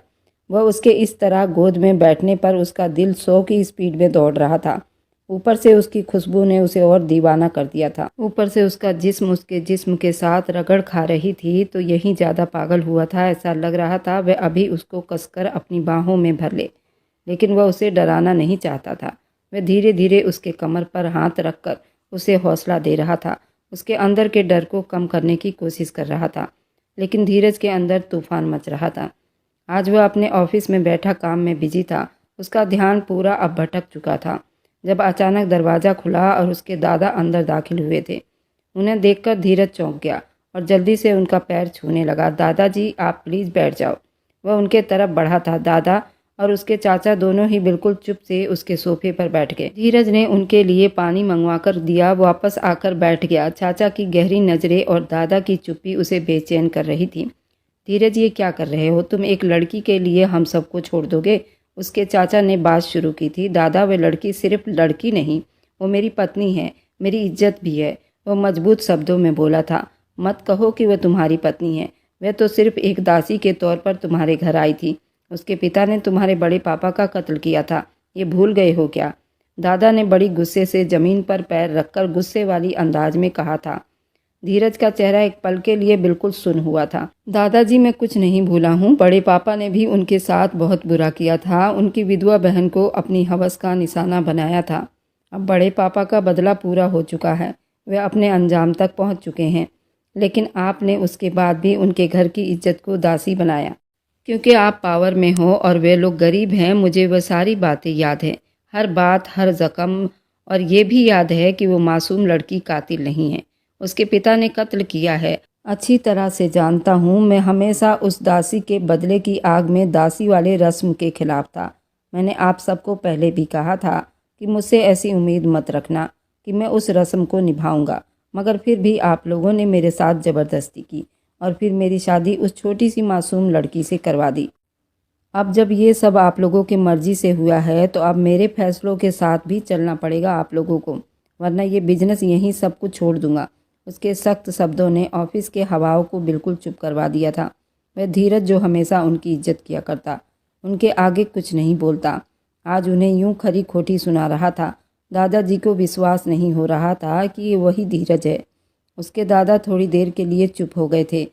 वह उसके इस तरह गोद में बैठने पर उसका दिल 100 की स्पीड में दौड़ रहा था। ऊपर से उसकी खुशबू ने उसे और दीवाना कर दिया था। ऊपर से उसका जिस्म उसके जिस्म के साथ रगड़ खा रही थी तो यही ज़्यादा पागल हुआ था। ऐसा लग रहा था वह अभी उसको कसकर अपनी बाहों में भर ले, लेकिन वह उसे डराना नहीं चाहता था। वह धीरे धीरे उसके कमर पर हाथ रखकर उसे हौसला दे रहा था, उसके अंदर के डर को कम करने की कोशिश कर रहा था। लेकिन धीरज के अंदर तूफान मच रहा था। आज वह अपने ऑफिस में बैठा काम में बिजी था। उसका ध्यान पूरा अब भटक चुका था जब अचानक दरवाज़ा खुला और उसके दादा अंदर दाखिल हुए थे। उन्हें देखकर धीरज चौंक गया और जल्दी से उनका पैर छूने लगा। दादाजी, आप प्लीज़ बैठ जाओ। वह उनके तरफ बढ़ा था। दादा और उसके चाचा दोनों ही बिल्कुल चुप से उसके सोफे पर बैठ गए। धीरज ने उनके लिए पानी मंगवाकर दिया, वापस आकर बैठ गया। चाचा की गहरी नज़रें और दादा की चुप्पी उसे बेचैन कर रही थी। धीरज, ये क्या कर रहे हो तुम? एक लड़की के लिए हम सबको छोड़ दोगे? उसके चाचा ने बात शुरू की थी। दादा, वे लड़की सिर्फ लड़की नहीं, वो मेरी पत्नी है, मेरी इज्जत भी है। वो मजबूत शब्दों में बोला था। मत कहो कि वह तुम्हारी पत्नी है, वह तो सिर्फ एक दासी के तौर पर तुम्हारे घर आई थी। उसके पिता ने तुम्हारे बड़े पापा का कत्ल किया था, ये भूल गए हो क्या? दादा ने बड़ी गुस्से से ज़मीन पर पैर रखकर गुस्से वाली अंदाज में कहा था। धीरज का चेहरा एक पल के लिए बिल्कुल सुन्न हुआ था। दादाजी, मैं कुछ नहीं भूला हूँ। बड़े पापा ने भी उनके साथ बहुत बुरा किया था, उनकी विधवा बहन को अपनी हवस का निशाना बनाया था। अब बड़े पापा का बदला पूरा हो चुका है, वे अपने अंजाम तक पहुँच चुके हैं। लेकिन आपने उसके बाद भी उनके घर की इज्जत को दासी बनाया, क्योंकि आप पावर में हो और वे लोग गरीब हैं। मुझे वह सारी बातें याद है, हर बात, हर ज़ख्म, और ये भी याद है कि वो मासूम लड़की कातिल नहीं है, उसके पिता ने कत्ल किया है। अच्छी तरह से जानता हूँ। मैं हमेशा उस दासी के बदले की आग में दासी वाले रस्म के खिलाफ था। मैंने आप सबको पहले भी कहा था, कि मुझसे ऐसी उम्मीद मत रखना कि मैं उस रस्म को निभाऊंगा, मगर फिर भी आप लोगों ने मेरे साथ ज़बरदस्ती की और फिर मेरी शादी उस छोटी सी मासूम लड़की से करवा दी। अब जब ये सब आप लोगों की मर्ज़ी से हुआ है तो अब मेरे फैसलों के साथ भी चलना पड़ेगा आप लोगों को, वरना ये बिजनेस यहीं सब कुछ छोड़ दूंगा। उसके सख्त शब्दों ने ऑफिस के हवाओं को बिल्कुल चुप करवा दिया था। वह धीरज जो हमेशा उनकी इज्जत किया करता, उनके आगे कुछ नहीं बोलता, आज उन्हें यूं खरी खोटी सुना रहा था। दादाजी को विश्वास नहीं हो रहा था कि ये वही धीरज है। उसके दादा थोड़ी देर के लिए चुप हो गए थे।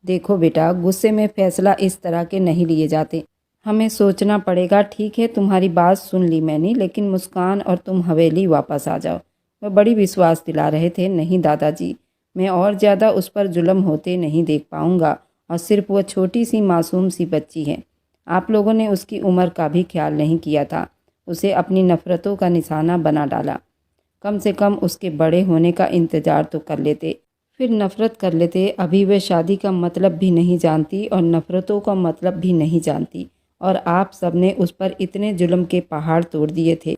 देखो बेटा, गुस्से में फैसला इस तरह के नहीं लिए जाते, हमें सोचना पड़ेगा। ठीक है, तुम्हारी बात सुन ली मैंने, लेकिन मुस्कान और तुम हवेली वापस आ जाओ। वह बड़ी विश्वास दिला रहे थे। नहीं दादाजी, मैं और ज़्यादा उस पर जुल्म होते नहीं देख पाऊंगा, और सिर्फ वह छोटी सी मासूम सी बच्ची है। आप लोगों ने उसकी उम्र का भी ख्याल नहीं किया था, उसे अपनी नफ़रतों का निशाना बना डाला। कम से कम उसके बड़े होने का इंतज़ार तो कर लेते, फिर नफ़रत कर लेते। अभी वह शादी का मतलब भी नहीं जानती और नफ़रतों का मतलब भी नहीं जानती, और आप सब ने उस पर इतने जुल्म के पहाड़ तोड़ दिए थे।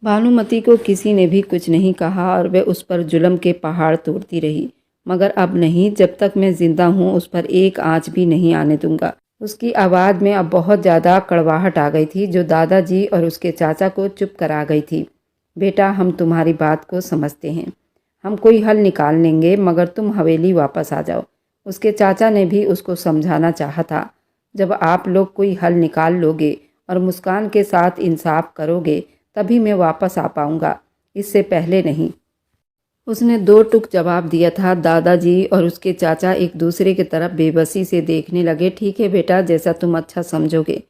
भानुमति को किसी ने भी कुछ नहीं कहा और वह उस पर जुल्म के पहाड़ तोड़ती रही, मगर अब नहीं, जब तक मैं जिंदा हूँ उस पर एक आंच भी नहीं आने दूंगा। उसकी आवाज़ में अब बहुत ज़्यादा कड़वाहट आ गई थी, जो दादाजी और उसके चाचा को चुप करा गई थी। बेटा, हम तुम्हारी बात को समझते हैं, हम कोई हल निकाल लेंगे, मगर तुम हवेली वापस आ जाओ। उसके चाचा ने भी उसको समझाना चाहा था। जब आप लोग कोई हल निकाल लोगे और मुस्कान के साथ इंसाफ करोगे तभी मैं वापस आ पाऊंगा, इससे पहले नहीं। उसने दो टुक जवाब दिया था। दादाजी और उसके चाचा एक दूसरे की तरफ बेबसी से देखने लगे। ठीक है बेटा, जैसा तुम अच्छा समझोगे।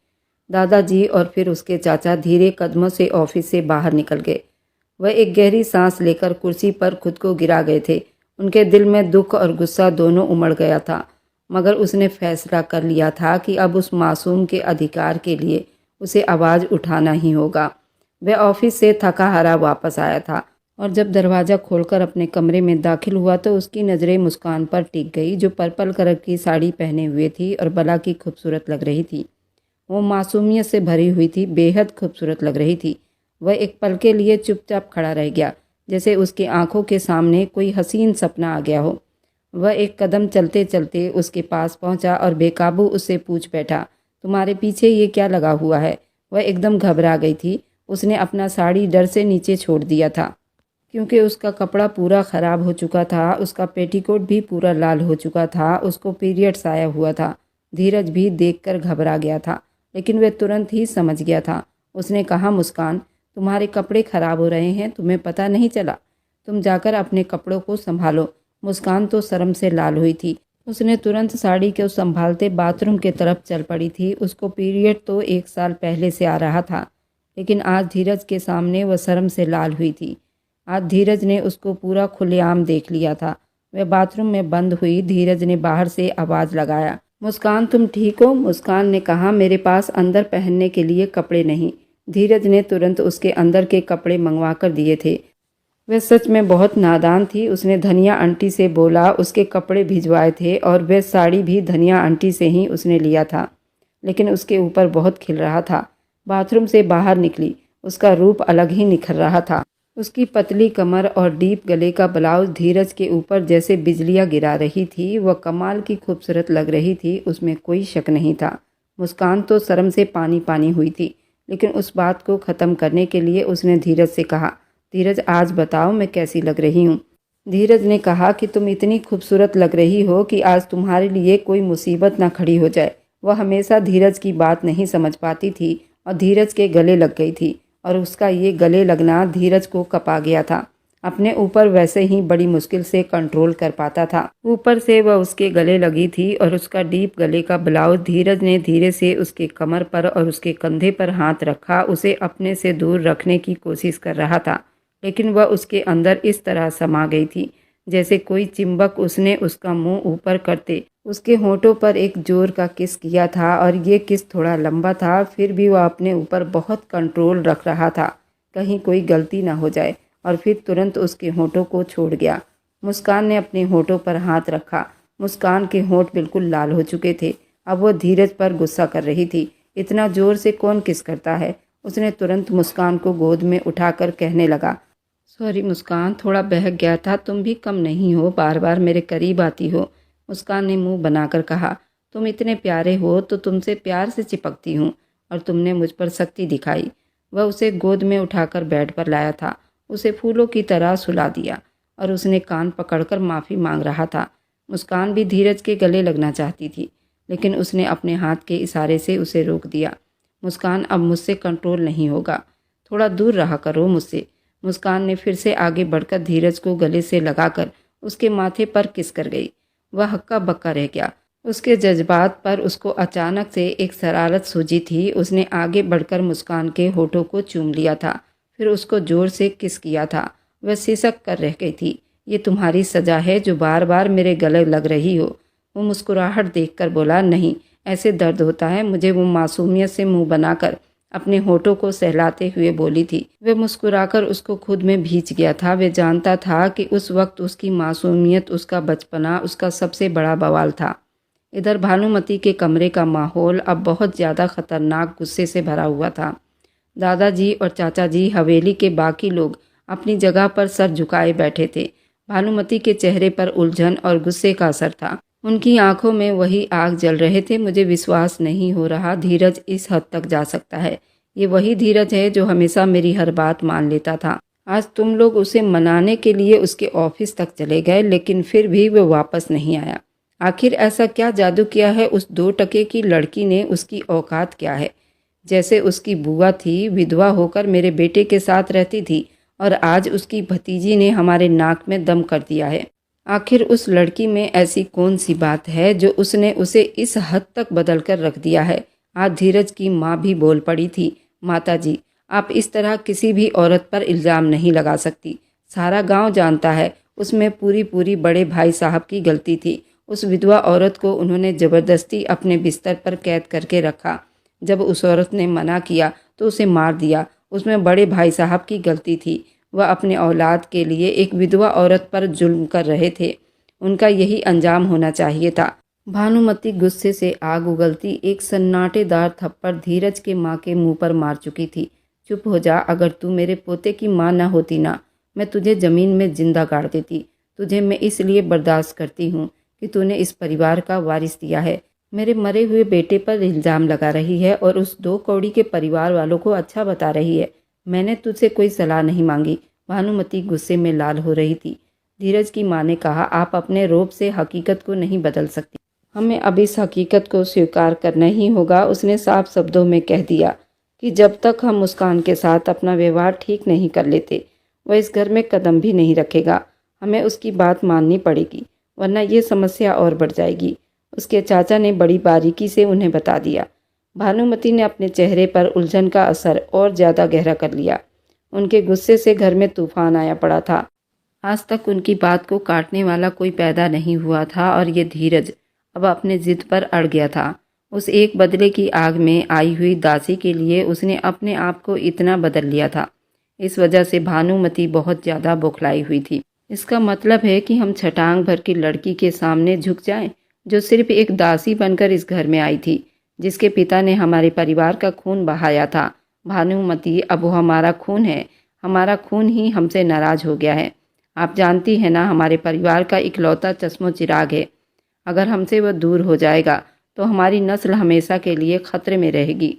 दादाजी और फिर उसके चाचा धीरे कदमों से ऑफिस से बाहर निकल गए। वह एक गहरी सांस लेकर कुर्सी पर खुद को गिरा गए थे। उनके दिल में दुख और गुस्सा दोनों उमड़ गया था, मगर उसने फैसला कर लिया था कि अब उस मासूम के अधिकार के लिए उसे आवाज़ उठाना ही होगा। वह ऑफिस से थका हारा वापस आया था और जब दरवाज़ा खोलकर अपने कमरे में दाखिल हुआ तो उसकी नज़रें मुस्कान पर टिक गई, जो पर्पल कलर की साड़ी पहने हुए थी और बला की खूबसूरत लग रही थी। वो मासूमियत से भरी हुई थी, बेहद खूबसूरत लग रही थी। वह एक पल के लिए चुपचाप खड़ा रह गया, जैसे उसकी आंखों के सामने कोई हसीन सपना आ गया हो। वह एक कदम चलते चलते उसके पास पहुंचा और बेकाबू उससे पूछ बैठा, तुम्हारे पीछे ये क्या लगा हुआ है? वह एकदम घबरा गई थी। उसने अपना साड़ी डर से नीचे छोड़ दिया था, क्योंकि उसका कपड़ा पूरा ख़राब हो चुका था। उसका पेटीकोट भी पूरा लाल हो चुका था। उसको पीरियड्स आया हुआ था। धीरज भी देखकर घबरा गया था, लेकिन वह तुरंत ही समझ गया था। उसने कहा, मुस्कान, तुम्हारे कपड़े ख़राब हो रहे हैं, तुम्हें पता नहीं चला? तुम जाकर अपने कपड़ों को संभालो। मुस्कान तो शर्म से लाल हुई थी। उसने तुरंत साड़ी को संभालते बाथरूम की तरफ चल पड़ी थी। उसको पीरियड तो 1 साल पहले से आ रहा था, लेकिन आज धीरज के सामने वह शर्म से लाल हुई थी। आज धीरज ने उसको पूरा खुलेआम देख लिया था। वह बाथरूम में बंद हुई। धीरज ने बाहर से आवाज़ लगाया, मुस्कान, तुम ठीक हो? मुस्कान ने कहा, मेरे पास अंदर पहनने के लिए कपड़े नहीं। धीरज ने तुरंत उसके अंदर के कपड़े मंगवा कर दिए थे। वह सच में बहुत नादान थी। उसने धनिया आंटी से बोला, उसके कपड़े भिजवाए थे और वह साड़ी भी धनिया आंटी से ही उसने लिया था, लेकिन उसके ऊपर बहुत खिल रहा था। बाथरूम से बाहर निकली, उसका रूप अलग ही निखर रहा था। उसकी पतली कमर और डीप गले का ब्लाउज धीरज के ऊपर जैसे बिजलियां गिरा रही थी। वह कमाल की खूबसूरत लग रही थी, उसमें कोई शक नहीं था। मुस्कान तो शर्म से पानी पानी हुई थी, लेकिन उस बात को ख़त्म करने के लिए उसने धीरज से कहा, धीरज, आज बताओ मैं कैसी लग रही हूँ? धीरज ने कहा कि तुम इतनी खूबसूरत लग रही हो कि आज तुम्हारे लिए कोई मुसीबत ना खड़ी हो जाए। वह हमेशा धीरज की बात नहीं समझ पाती थी और धीरज के गले लग गई थी, और उसका ये गले लगना धीरज को कपा गया था। अपने ऊपर वैसे ही बड़ी मुश्किल से कंट्रोल कर पाता था, ऊपर से वह उसके गले लगी थी और उसका डीप गले का ब्लाउज। धीरज ने धीरे से उसके कमर पर और उसके कंधे पर हाथ रखा, उसे अपने से दूर रखने की कोशिश कर रहा था, लेकिन वह उसके अंदर इस तरह समा गई थी जैसे कोई चिंबक। उसने उसका मुंह ऊपर करते उसके होठों पर एक जोर का किस किया था, और ये किस थोड़ा लंबा था। फिर भी वह अपने ऊपर बहुत कंट्रोल रख रहा था, कहीं कोई गलती ना हो जाए, और फिर तुरंत उसके होठों को छोड़ गया। मुस्कान ने अपने होठों पर हाथ रखा। मुस्कान के होठ बिल्कुल लाल हो चुके थे। अब वह धीरज पर गुस्सा कर रही थी। इतना जोर से कौन किस करता है? उसने तुरंत मुस्कान को गोद में उठाकर कहने लगा, सॉरी मुस्कान, थोड़ा बहक गया था, तुम भी कम नहीं हो, बार बार मेरे करीब आती हो। मुस्कान ने मुंह बनाकर कहा, तुम इतने प्यारे हो तो तुमसे प्यार से चिपकती हूँ और तुमने मुझ पर सख्ती दिखाई। वह उसे गोद में उठाकर बेड पर लाया था, उसे फूलों की तरह सुला दिया और उसने कान पकड़कर माफ़ी मांग रहा था। मुस्कान भी धीरज के गले लगना चाहती थी, लेकिन उसने अपने हाथ के इशारे से उसे रोक दिया। मुस्कान, अब मुझसे कंट्रोल नहीं होगा, थोड़ा दूर रहा करो मुझसे। मुस्कान ने फिर से आगे बढ़कर धीरज को गले से लगाकर उसके माथे पर किस कर गई। वह हक्का बक्का रह गया। उसके जज्बात पर उसको अचानक से एक शरारत सूझी थी। उसने आगे बढ़कर मुस्कान के होठों को चूम लिया था, फिर उसको जोर से किस किया था। वह सिसक कर रह गई थी। ये तुम्हारी सज़ा है जो बार बार मेरे गले लग रही हो। वो मुस्कुराहट देखकर बोला, नहीं, ऐसे दर्द होता है मुझे। वो मासूमियत से मुंह बनाकर अपने होठों को सहलाते हुए बोली थी। वह मुस्कुराकर उसको खुद में भींच गया था। वह जानता था कि उस वक्त उसकी मासूमियत, उसका बचपना उसका सबसे बड़ा बवाल था। इधर भानुमति के कमरे का माहौल अब बहुत ज़्यादा खतरनाक गुस्से से भरा हुआ था। दादाजी और चाचा जी, हवेली के बाकी लोग अपनी जगह पर सर झुकाए बैठे थे। भानुमति के चेहरे पर उलझन और गुस्से का असर था। उनकी आंखों में वही आग जल रहे थे। मुझे विश्वास नहीं हो रहा धीरज इस हद तक जा सकता है। ये वही धीरज है जो हमेशा मेरी हर बात मान लेता था। आज तुम लोग उसे मनाने के लिए उसके ऑफिस तक चले गए, लेकिन फिर भी वो वापस नहीं आया। आखिर ऐसा क्या जादू किया है उस 2 टके की लड़की ने? उसकी औकात क्या है? जैसे उसकी बुआ थी, विधवा होकर मेरे बेटे के साथ रहती थी, और आज उसकी भतीजी ने हमारे नाक में दम कर दिया है। आखिर उस लड़की में ऐसी कौन सी बात है जो उसने उसे इस हद तक बदल कर रख दिया है? आज धीरज की माँ भी बोल पड़ी थी, माताजी, आप इस तरह किसी भी औरत पर इल्ज़ाम नहीं लगा सकती। सारा गांव जानता है उसमें पूरी पूरी बड़े भाई साहब की गलती थी। उस विधवा औरत को उन्होंने ज़बरदस्ती अपने बिस्तर पर कैद करके रखा। जब उस औरत ने मना किया तो उसे मार दिया। उसमें बड़े भाई साहब की गलती थी। वह अपने औलाद के लिए एक विधवा औरत पर जुल्म कर रहे थे। उनका यही अंजाम होना चाहिए था। भानुमति गुस्से से आग उगलती एक सन्नाटेदार थप्पड़ धीरज के माँ के मुंह पर मार चुकी थी। चुप हो जा, अगर तू मेरे पोते की माँ न होती ना, मैं तुझे ज़मीन में जिंदा गाड़ देती। तुझे मैं इसलिए बर्दाश्त करती हूँ कि तूने इस परिवार का वारिस दिया है। मेरे मरे हुए बेटे पर इल्ज़ाम लगा रही है और उस 2 कौड़ी के परिवार वालों को अच्छा बता रही है। मैंने तुझसे कोई सलाह नहीं मांगी। भानुमति गुस्से में लाल हो रही थी। धीरज की माँ ने कहा, आप अपने रोब से हकीकत को नहीं बदल सकती। हमें अब इस हकीकत को स्वीकार करना ही होगा। उसने साफ शब्दों में कह दिया कि जब तक हम मुस्कान के साथ अपना व्यवहार ठीक नहीं कर लेते, वह इस घर में कदम भी नहीं रखेगा। हमें उसकी बात माननी पड़ेगी, वरना ये समस्या और बढ़ जाएगी। उसके चाचा ने बड़ी बारीकी से उन्हें बता दिया। भानुमति ने अपने चेहरे पर उलझन का असर और ज़्यादा गहरा कर लिया। उनके गुस्से से घर में तूफान आया पड़ा था। आज तक उनकी बात को काटने वाला कोई पैदा नहीं हुआ था और ये धीरज अब अपने जिद पर अड़ गया था। उस एक बदले की आग में आई हुई दासी के लिए उसने अपने आप को इतना बदल लिया था। इस वजह से भानुमति बहुत ज़्यादा बौखलाई हुई थी। इसका मतलब है कि हम छटांग भर की लड़की के सामने झुक जाएं, जो सिर्फ एक दासी बनकर इस घर में आई थी, जिसके पिता ने हमारे परिवार का खून बहाया था। भानुमति, अब वो हमारा खून है। हमारा खून ही हमसे नाराज़ हो गया है। आप जानती हैं ना, हमारे परिवार का इकलौता चश्मो चिराग है। अगर हमसे वह दूर हो जाएगा तो हमारी नस्ल हमेशा के लिए खतरे में रहेगी।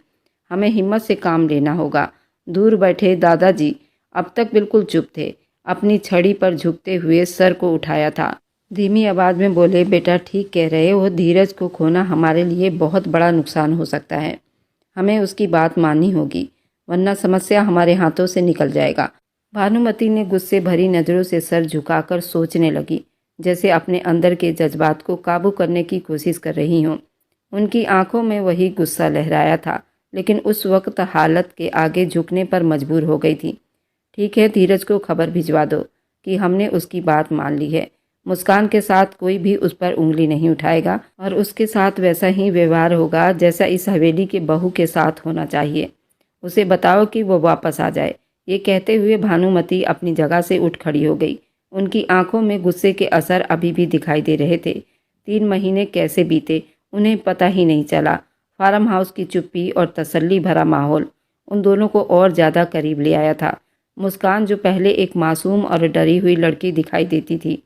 हमें हिम्मत से काम लेना होगा। दूर बैठे दादाजी अब तक बिल्कुल चुप थे। अपनी छड़ी पर झुकते हुए सर को उठाया था। धीमी आवाज़ में बोले, बेटा ठीक कह रहे हो, धीरज को खोना हमारे लिए बहुत बड़ा नुकसान हो सकता है। हमें उसकी बात माननी होगी, वरना समस्या हमारे हाथों से निकल जाएगा। भानुमति ने गुस्से भरी नज़रों से सर झुकाकर सोचने लगी, जैसे अपने अंदर के जज्बात को काबू करने की कोशिश कर रही हों। उनकी आंखों में वही गुस्सा लहराया था, लेकिन उस वक्त हालत के आगे झुकने पर मजबूर हो गई थी। ठीक है, धीरज को खबर भिजवा दो कि हमने उसकी बात मान ली है। मुस्कान के साथ कोई भी उस पर उंगली नहीं उठाएगा और उसके साथ वैसा ही व्यवहार होगा जैसा इस हवेली के बहू के साथ होना चाहिए। उसे बताओ कि वो वापस आ जाए। ये कहते हुए भानुमति अपनी जगह से उठ खड़ी हो गई। उनकी आंखों में गुस्से के असर अभी भी दिखाई दे रहे थे। 3 महीने कैसे बीते उन्हें पता ही नहीं चला। फार्म हाउस की चुप्पी और तसल्ली भरा माहौल उन दोनों को और ज़्यादा करीब ले आया था। मुस्कान, जो पहले एक मासूम और डरी हुई लड़की दिखाई देती थी,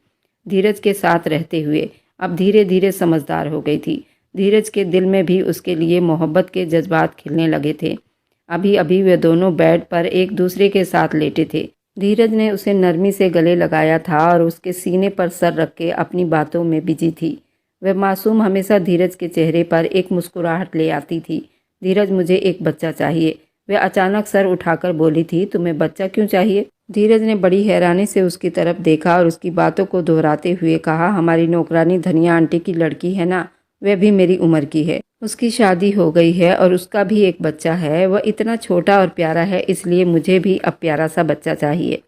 धीरज के साथ रहते हुए अब धीरे धीरे समझदार हो गई थी। धीरज के दिल में भी उसके लिए मोहब्बत के जज्बात खिलने लगे थे। अभी अभी वे दोनों बेड पर एक दूसरे के साथ लेटे थे। धीरज ने उसे नरमी से गले लगाया था और उसके सीने पर सर रख के अपनी बातों में बिजी थी। वह मासूम हमेशा धीरज के चेहरे पर एक मुस्कुराहट ले आती थी। धीरज, मुझे एक बच्चा चाहिए। वह अचानक सर उठाकर बोली थी, तुम्हें बच्चा क्यों चाहिए? धीरज ने बड़ी हैरानी से उसकी तरफ देखा और उसकी बातों को दोहराते हुए कहा, हमारी नौकरानी धनिया आंटी की लड़की है ना, वह भी मेरी उम्र की है। उसकी शादी हो गई है और उसका भी एक बच्चा है। वह इतना छोटा और प्यारा है, इसलिए मुझे भी अब प्यारा सा बच्चा चाहिए।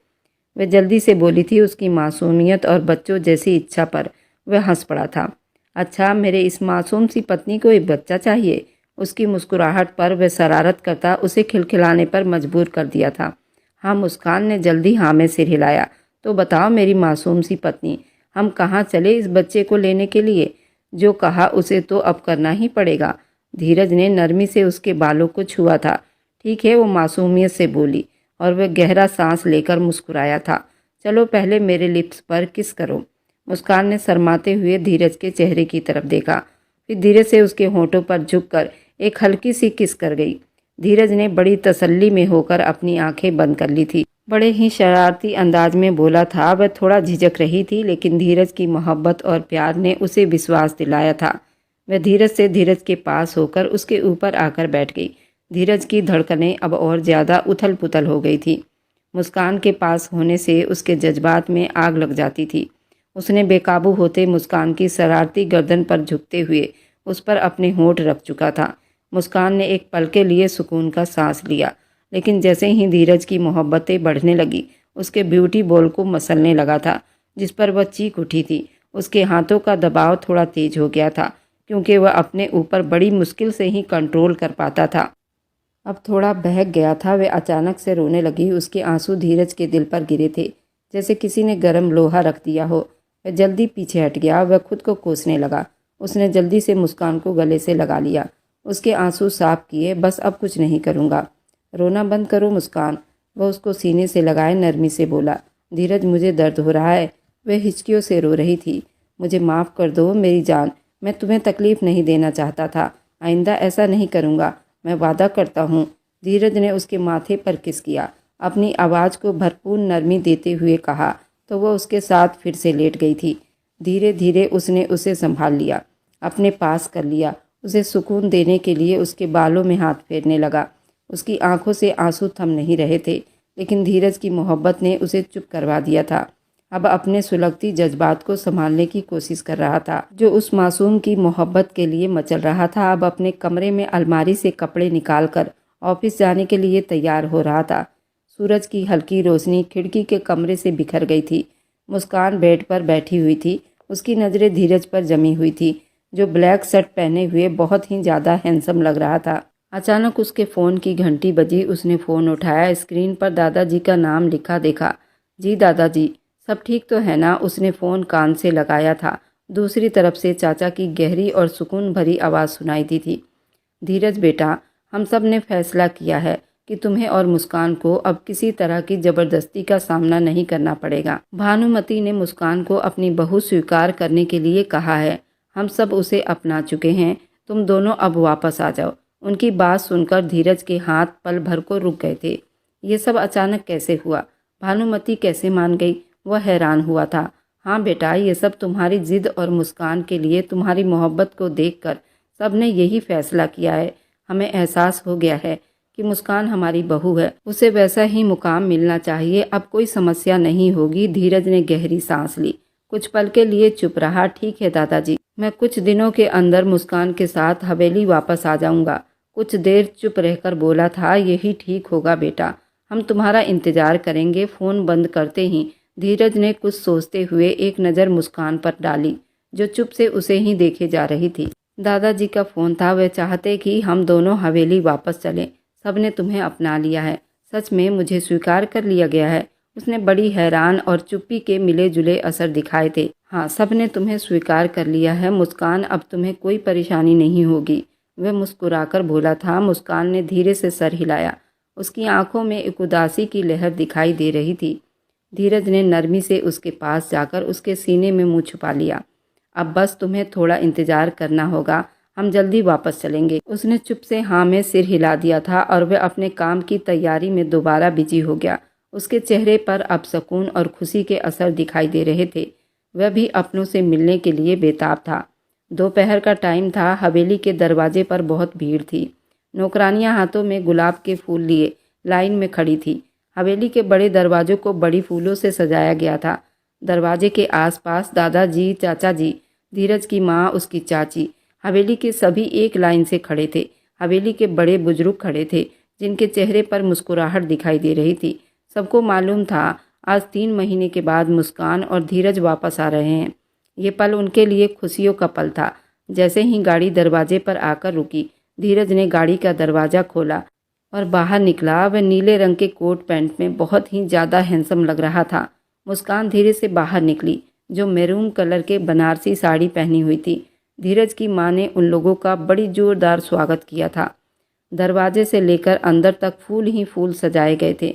वह जल्दी से बोली थी। उसकी मासूमियत और बच्चों जैसी इच्छा पर वह हंस पड़ा था। अच्छा, मेरे इस मासूम सी पत्नी को एक बच्चा चाहिए? उसकी मुस्कुराहट पर वह शरारत करता उसे खिलखिलाने पर मजबूर कर दिया था। हाँ, मुस्कान ने जल्दी हाँ में सिर हिलाया। तो बताओ मेरी मासूम सी पत्नी, हम कहाँ चले इस बच्चे को लेने के लिए? जो कहा उसे तो अब करना ही पड़ेगा। धीरज ने नरमी से उसके बालों को छुआ था। ठीक है, वो मासूमियत से बोली और वह गहरा सांस लेकर मुस्कुराया था। चलो पहले मेरे लिप्स पर किस करो। मुस्कान ने शर्माते हुए धीरज के चेहरे की तरफ देखा, फिर धीरे से उसके होठों पर झुककर एक हल्की सी किस कर गई। धीरज ने बड़ी तसल्ली में होकर अपनी आंखें बंद कर ली थी। बड़े ही शरारती अंदाज में बोला था। वह थोड़ा झिझक रही थी, लेकिन धीरज की मोहब्बत और प्यार ने उसे विश्वास दिलाया था। वह धीरज के पास होकर उसके ऊपर आकर बैठ गई। धीरज की धड़कनें अब और ज़्यादा उथल पुथल हो गई थी। मुस्कान के पास होने से उसके जज्बात में आग लग जाती थी। उसने बेकाबू होते मुस्कान की शरारती गर्दन पर झुकते हुए उस पर अपने होंठ रख चुका था। मुस्कान ने एक पल के लिए सुकून का सांस लिया, लेकिन जैसे ही धीरज की मोहब्बतें बढ़ने लगी, उसके ब्यूटी बॉल को मसलने लगा था, जिस पर वह चीख उठी थी। उसके हाथों का दबाव थोड़ा तेज हो गया था, क्योंकि वह अपने ऊपर बड़ी मुश्किल से ही कंट्रोल कर पाता था। अब थोड़ा बहक गया था। वह अचानक से रोने लगी। उसके आंसू धीरज के दिल पर गिरे थे, जैसे किसी ने गर्म लोहा रख दिया हो। वह जल्दी पीछे हट गया। वह खुद को कोसने लगा। उसने जल्दी से मुस्कान को गले से लगा लिया, उसके आंसू साफ किए। बस अब कुछ नहीं करूँगा, रोना बंद करो मुस्कान। वह उसको सीने से लगाए नरमी से बोला, धीरज मुझे दर्द हो रहा है। वह हिचकियों से रो रही थी। मुझे माफ़ कर दो मेरी जान, मैं तुम्हें तकलीफ़ नहीं देना चाहता था। आइंदा ऐसा नहीं करूँगा, मैं वादा करता हूँ। धीरज ने उसके माथे पर किस किया। अपनी आवाज़ को भरपूर नरमी देते हुए कहा तो वह उसके साथ फिर से लेट गई थी। धीरे धीरे उसने उसे संभाल लिया, अपने पास कर लिया। उसे सुकून देने के लिए उसके बालों में हाथ फेरने लगा। उसकी आंखों से आंसू थम नहीं रहे थे, लेकिन धीरज की मोहब्बत ने उसे चुप करवा दिया था। अब अपने सुलगती जज्बात को संभालने की कोशिश कर रहा था, जो उस मासूम की मोहब्बत के लिए मचल रहा था। अब अपने कमरे में अलमारी से कपड़े निकालकर ऑफिस जाने के लिए तैयार हो रहा था। सूरज की हल्की रोशनी खिड़की के कमरे से बिखर गई थी। मुस्कान बेड पर बैठी हुई थी। उसकी नज़रें धीरज पर जमी हुई थी, जो ब्लैक शर्ट पहने हुए बहुत ही ज़्यादा हैंडसम लग रहा था। अचानक उसके फ़ोन की घंटी बजी। उसने फ़ोन उठाया। स्क्रीन पर दादाजी का नाम लिखा देखा। जी दादाजी, सब ठीक तो है ना? उसने फ़ोन कान से लगाया था। दूसरी तरफ से चाचा की गहरी और सुकून भरी आवाज़ सुनाई दी थी। धीरज बेटा, हम सब ने फैसला किया है कि तुम्हें और मुस्कान को अब किसी तरह की ज़बरदस्ती का सामना नहीं करना पड़ेगा। भानुमति ने मुस्कान को अपनी बहू स्वीकार करने के लिए कहा है। हम सब उसे अपना चुके हैं। तुम दोनों अब वापस आ जाओ। उनकी बात सुनकर धीरज के हाथ पल भर को रुक गए थे। ये सब अचानक कैसे हुआ? भानुमति कैसे मान गई? वह हैरान हुआ था। हाँ बेटा, ये सब तुम्हारी जिद और मुस्कान के लिए, तुम्हारी मोहब्बत को देखकर सबने यही फैसला किया है। हमें एहसास हो गया है कि मुस्कान हमारी बहू है, उसे वैसा ही मुकाम मिलना चाहिए। अब कोई समस्या नहीं होगी। धीरज ने गहरी सांस ली, कुछ पल के लिए चुप रहा। ठीक है दादाजी, मैं कुछ दिनों के अंदर मुस्कान के साथ हवेली वापस आ जाऊंगा। कुछ देर चुप रहकर बोला था, यही ठीक होगा बेटा, हम तुम्हारा इंतजार करेंगे। फ़ोन बंद करते ही धीरज ने कुछ सोचते हुए एक नज़र मुस्कान पर डाली, जो चुप से उसे ही देखे जा रही थी। दादाजी का फ़ोन था। वे चाहते कि हम दोनों हवेली वापस चलें। सब ने तुम्हें अपना लिया है। सच में मुझे स्वीकार कर लिया गया है। उसने बड़ी हैरान और चुप्पी के मिले जुले असर दिखाए थे। हाँ, सब ने तुम्हें स्वीकार कर लिया है मुस्कान, अब तुम्हें कोई परेशानी नहीं होगी। वह मुस्कुराकर बोला था। मुस्कान ने धीरे से सर हिलाया। उसकी आंखों में एक उदासी की लहर दिखाई दे रही थी। धीरज ने नरमी से उसके पास जाकर उसके सीने में मुंह छुपा लिया। अब बस तुम्हें थोड़ा इंतजार करना होगा, हम जल्दी वापस चलेंगे। उसने चुप से हाँ में सिर हिला दिया था और वह अपने काम की तैयारी में दोबारा बिजी हो गया। उसके चेहरे पर अब सुकून और खुशी के असर दिखाई दे रहे थे। वह भी अपनों से मिलने के लिए बेताब था। दोपहर का टाइम था। हवेली के दरवाजे पर बहुत भीड़ थी। नौकरानियां हाथों में गुलाब के फूल लिए लाइन में खड़ी थी। हवेली के बड़े दरवाजों को बड़ी फूलों से सजाया गया था। दरवाजे के आसपास दादाजी, चाचा जी, धीरज की माँ, उसकी चाची, हवेली के सभी एक लाइन से खड़े थे। हवेली के बड़े बुजुर्ग खड़े थे जिनके चेहरे पर मुस्कुराहट दिखाई दे रही थी। सबको मालूम था आज 3 महीने के बाद मुस्कान और धीरज वापस आ रहे हैं। ये पल उनके लिए खुशियों का पल था। जैसे ही गाड़ी दरवाजे पर आकर रुकी, धीरज ने गाड़ी का दरवाज़ा खोला और बाहर निकला। वह नीले रंग के कोट पैंट में बहुत ही ज़्यादा हैंडसम लग रहा था। मुस्कान धीरे से बाहर निकली, जो मैरून कलर के बनारसी साड़ी पहनी हुई थी। धीरज की माँ ने उन लोगों का बड़ी जोरदार स्वागत किया था। दरवाजे से लेकर अंदर तक फूल ही फूल सजाए गए थे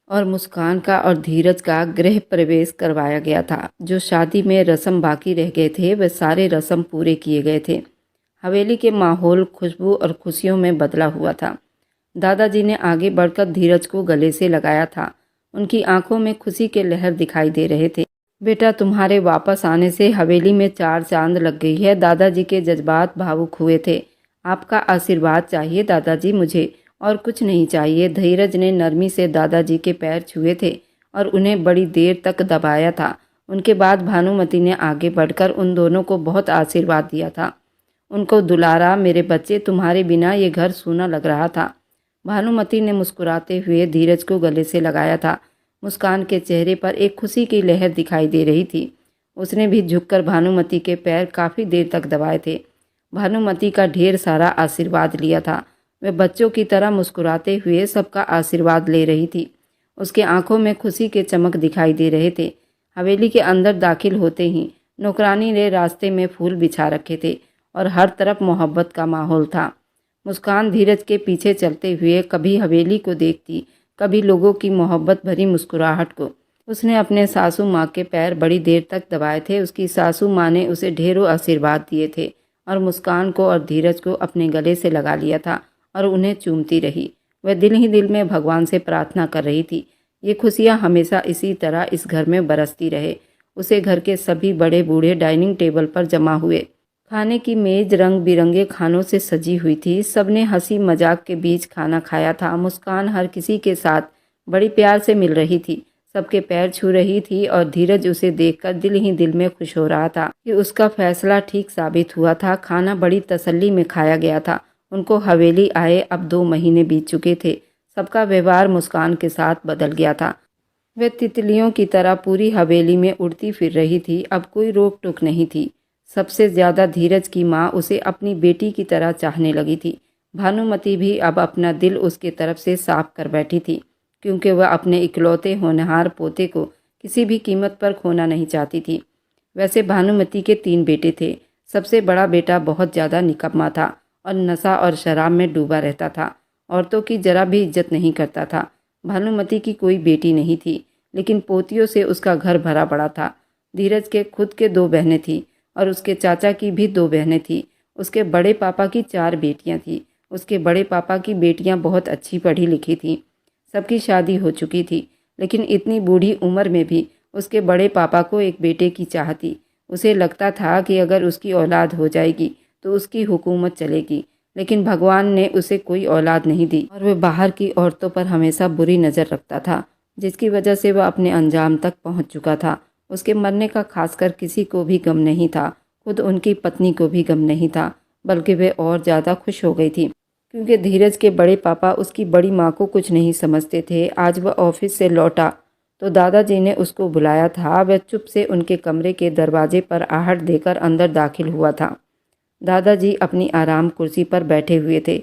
और मुस्कान का और धीरज का गृह प्रवेश करवाया गया था। जो शादी में रस्म बाकी रह गए थे वह सारे रस्म पूरे किए गए थे। हवेली के माहौल खुशबू और खुशियों में बदला हुआ था। दादाजी ने आगे बढ़कर धीरज को गले से लगाया था। उनकी आंखों में खुशी के लहर दिखाई दे रहे थे। बेटा, तुम्हारे वापस आने से हवेली में 4 चांद लग गई है। दादाजी के जज्बात भावुक हुए थे। आपका आशीर्वाद चाहिए दादाजी, मुझे और कुछ नहीं चाहिए। धीरज ने नरमी से दादाजी के पैर छुए थे और उन्हें बड़ी देर तक दबाया था। उनके बाद भानुमति ने आगे बढ़कर उन दोनों को बहुत आशीर्वाद दिया था। उनको दुलारा, मेरे बच्चे, तुम्हारे बिना ये घर सूना लग रहा था। भानुमति ने मुस्कुराते हुए धीरज को गले से लगाया था। मुस्कान के चेहरे पर एक खुशी की लहर दिखाई दे रही थी। उसने भी झुककर भानुमति के पैर काफ़ी देर तक दबाए थे। भानुमति का ढेर सारा आशीर्वाद लिया था। वह बच्चों की तरह मुस्कुराते हुए सबका आशीर्वाद ले रही थी। उसके आंखों में खुशी के चमक दिखाई दे रहे थे। हवेली के अंदर दाखिल होते ही नौकरानी ने रास्ते में फूल बिछा रखे थे और हर तरफ मोहब्बत का माहौल था। मुस्कान धीरज के पीछे चलते हुए कभी हवेली को देखती, कभी लोगों की मोहब्बत भरी मुस्कुराहट को। उसने अपने सासू माँ के पैर बड़ी देर तक दबाए थे। उसकी सासू माँ ने उसे ढेरों आशीर्वाद दिए थे और मुस्कान को और धीरज को अपने गले से लगा लिया था और उन्हें चूमती रही। वह दिल ही दिल में भगवान से प्रार्थना कर रही थी, ये खुशियाँ हमेशा इसी तरह इस घर में बरसती रहे। उसे घर के सभी बड़े बूढ़े डाइनिंग टेबल पर जमा हुए। खाने की मेज रंग बिरंगे खानों से सजी हुई थी। सबने हंसी मजाक के बीच खाना खाया था। मुस्कान हर किसी के साथ बड़ी प्यार से मिल रही थी, सबके पैर छू रही थी और धीरज उसे देखकर दिल ही दिल में खुश हो रहा था कि उसका फैसला ठीक साबित हुआ था। खाना बड़ी तसल्ली में खाया गया था। उनको हवेली आए अब 2 महीने बीत चुके थे। सबका व्यवहार मुस्कान के साथ बदल गया था। वह तितलियों की तरह पूरी हवेली में उड़ती फिर रही थी। अब कोई रोक टोक नहीं थी। सबसे ज़्यादा धीरज की माँ उसे अपनी बेटी की तरह चाहने लगी थी। भानुमति भी अब अपना दिल उसके तरफ से साफ कर बैठी थी, क्योंकि वह अपने इकलौते होनहार पोते को किसी भी कीमत पर खोना नहीं चाहती थी। वैसे भानुमति के 3 बेटे थे। सबसे बड़ा बेटा बहुत ज़्यादा निकम्मा था और नशा और शराब में डूबा रहता था। औरतों की जरा भी इज्जत नहीं करता था। भानुमति की कोई बेटी नहीं थी, लेकिन पोतियों से उसका घर भरा पड़ा था। धीरज के खुद के 2 बहनें थीं और उसके चाचा की भी 2 बहनें थीं। उसके बड़े पापा की 4 बेटियां थीं। उसके बड़े पापा की बेटियां बहुत अच्छी पढ़ी लिखी थीं। सबकी शादी हो चुकी थी, लेकिन इतनी बूढ़ी उम्र में भी उसके बड़े पापा को एक बेटे की चाह थी। उसे लगता था कि अगर उसकी औलाद हो जाएगी तो उसकी हुकूमत चलेगी, लेकिन भगवान ने उसे कोई औलाद नहीं दी और वह बाहर की औरतों पर हमेशा बुरी नज़र रखता था, जिसकी वजह से वह अपने अंजाम तक पहुंच चुका था। उसके मरने का खासकर किसी को भी गम नहीं था। खुद उनकी पत्नी को भी गम नहीं था, बल्कि वे और ज़्यादा खुश हो गई थी, क्योंकि धीरज के बड़े पापा उसकी बड़ी माँ को कुछ नहीं समझते थे। आज वह ऑफिस से लौटा तो दादाजी ने उसको बुलाया था। वह चुप से उनके कमरे के दरवाजे पर आहट देकर अंदर दाखिल हुआ था। दादाजी अपनी आराम कुर्सी पर बैठे हुए थे।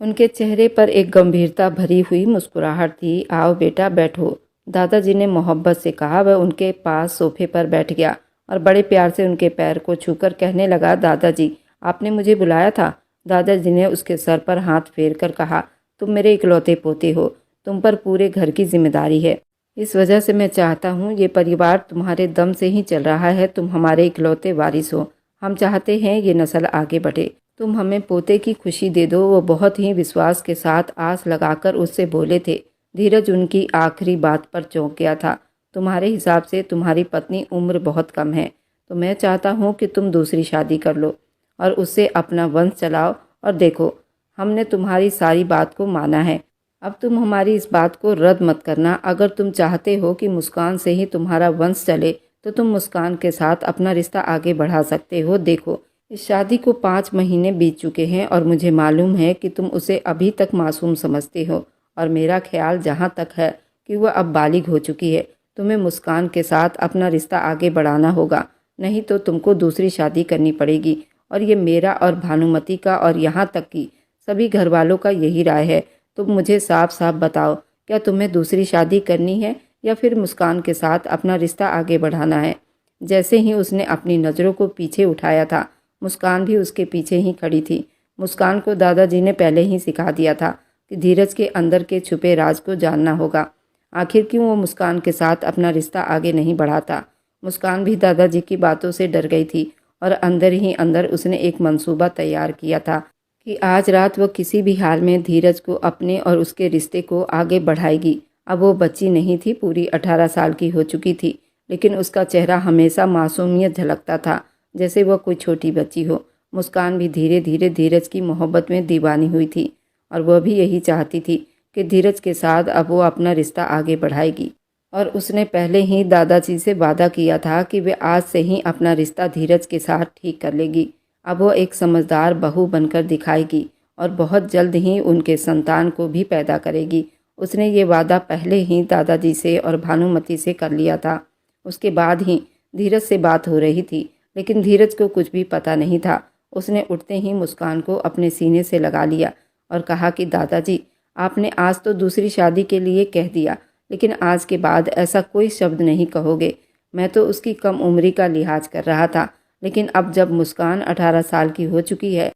उनके चेहरे पर एक गंभीरता भरी हुई मुस्कुराहट थी। आओ बेटा, बैठो, दादाजी ने मोहब्बत से कहा। वह उनके पास सोफे पर बैठ गया और बड़े प्यार से उनके पैर को छूकर कहने लगा, दादाजी, आपने मुझे बुलाया था। दादाजी ने उसके सर पर हाथ फेर कर कहा, तुम मेरे इकलौते पोते हो, तुम पर पूरे घर की जिम्मेदारी है। इस वजह से मैं चाहता हूँ ये परिवार तुम्हारे दम से ही चल रहा है। तुम हमारे इकलौते वारिस हो। हम चाहते हैं ये नस्ल आगे बढ़े। तुम हमें पोते की खुशी दे दो। वो बहुत ही विश्वास के साथ आस लगाकर उससे बोले थे। धीरज उनकी आखिरी बात पर चौंक गया था। तुम्हारे हिसाब से तुम्हारी पत्नी उम्र बहुत कम है, तो मैं चाहता हूँ कि तुम दूसरी शादी कर लो और उससे अपना वंश चलाओ। और देखो, हमने तुम्हारी सारी बात को माना है। अब तुम हमारी इस बात को रद्द मत करना। अगर तुम चाहते हो कि मुस्कान से ही तुम्हारा वंश चले तो तुम मुस्कान के साथ अपना रिश्ता आगे बढ़ा सकते हो। देखो, इस शादी को 5 महीने बीत चुके हैं और मुझे मालूम है कि तुम उसे अभी तक मासूम समझते हो, और मेरा ख्याल जहाँ तक है कि वह अब बालिग हो चुकी है। तुम्हें मुस्कान के साथ अपना रिश्ता आगे बढ़ाना होगा, नहीं तो तुमको दूसरी शादी करनी पड़ेगी। और ये मेरा और भानुमति का और यहाँ तक कि सभी घर वालों का यही राय है। तुम मुझे साफ साफ बताओ, क्या तुम्हें दूसरी शादी करनी है या फिर मुस्कान के साथ अपना रिश्ता आगे बढ़ाना है? जैसे ही उसने अपनी नज़रों को पीछे उठाया था, मुस्कान भी उसके पीछे ही खड़ी थी। मुस्कान को दादाजी ने पहले ही सिखा दिया था कि धीरज के अंदर के छुपे राज को जानना होगा। आखिर क्यों वो मुस्कान के साथ अपना रिश्ता आगे नहीं बढ़ाता? मुस्कान भी दादाजी की बातों से डर गई थी और अंदर ही अंदर उसने एक मंसूबा तैयार किया था कि आज रात वो किसी भी हाल में धीरज को अपने और उसके रिश्ते को आगे बढ़ाएगी। अब वो बच्ची नहीं थी, पूरी 18 साल की हो चुकी थी, लेकिन उसका चेहरा हमेशा मासूमियत झलकता था, जैसे वह कोई छोटी बच्ची हो। मुस्कान भी धीरे धीरे धीरज की मोहब्बत में दीवानी हुई थी और वह भी यही चाहती थी कि धीरज के साथ अब वो अपना रिश्ता आगे बढ़ाएगी। और उसने पहले ही दादाजी से वादा किया था कि वे आज से ही अपना रिश्ता धीरज के साथ ठीक कर लेगी। अब वो एक समझदार बहू बनकर दिखाएगी और बहुत जल्द ही उनके संतान को भी पैदा करेगी। उसने ये वादा पहले ही दादाजी से और भानुमति से कर लिया था। उसके बाद ही धीरज से बात हो रही थी, लेकिन धीरज को कुछ भी पता नहीं था। उसने उठते ही मुस्कान को अपने सीने से लगा लिया और कहा कि दादाजी, आपने आज तो दूसरी शादी के लिए कह दिया, लेकिन आज के बाद ऐसा कोई शब्द नहीं कहोगे। मैं तो उसकी कम उम्री का लिहाज कर रहा था, लेकिन अब जब मुस्कान 18 साल की हो चुकी है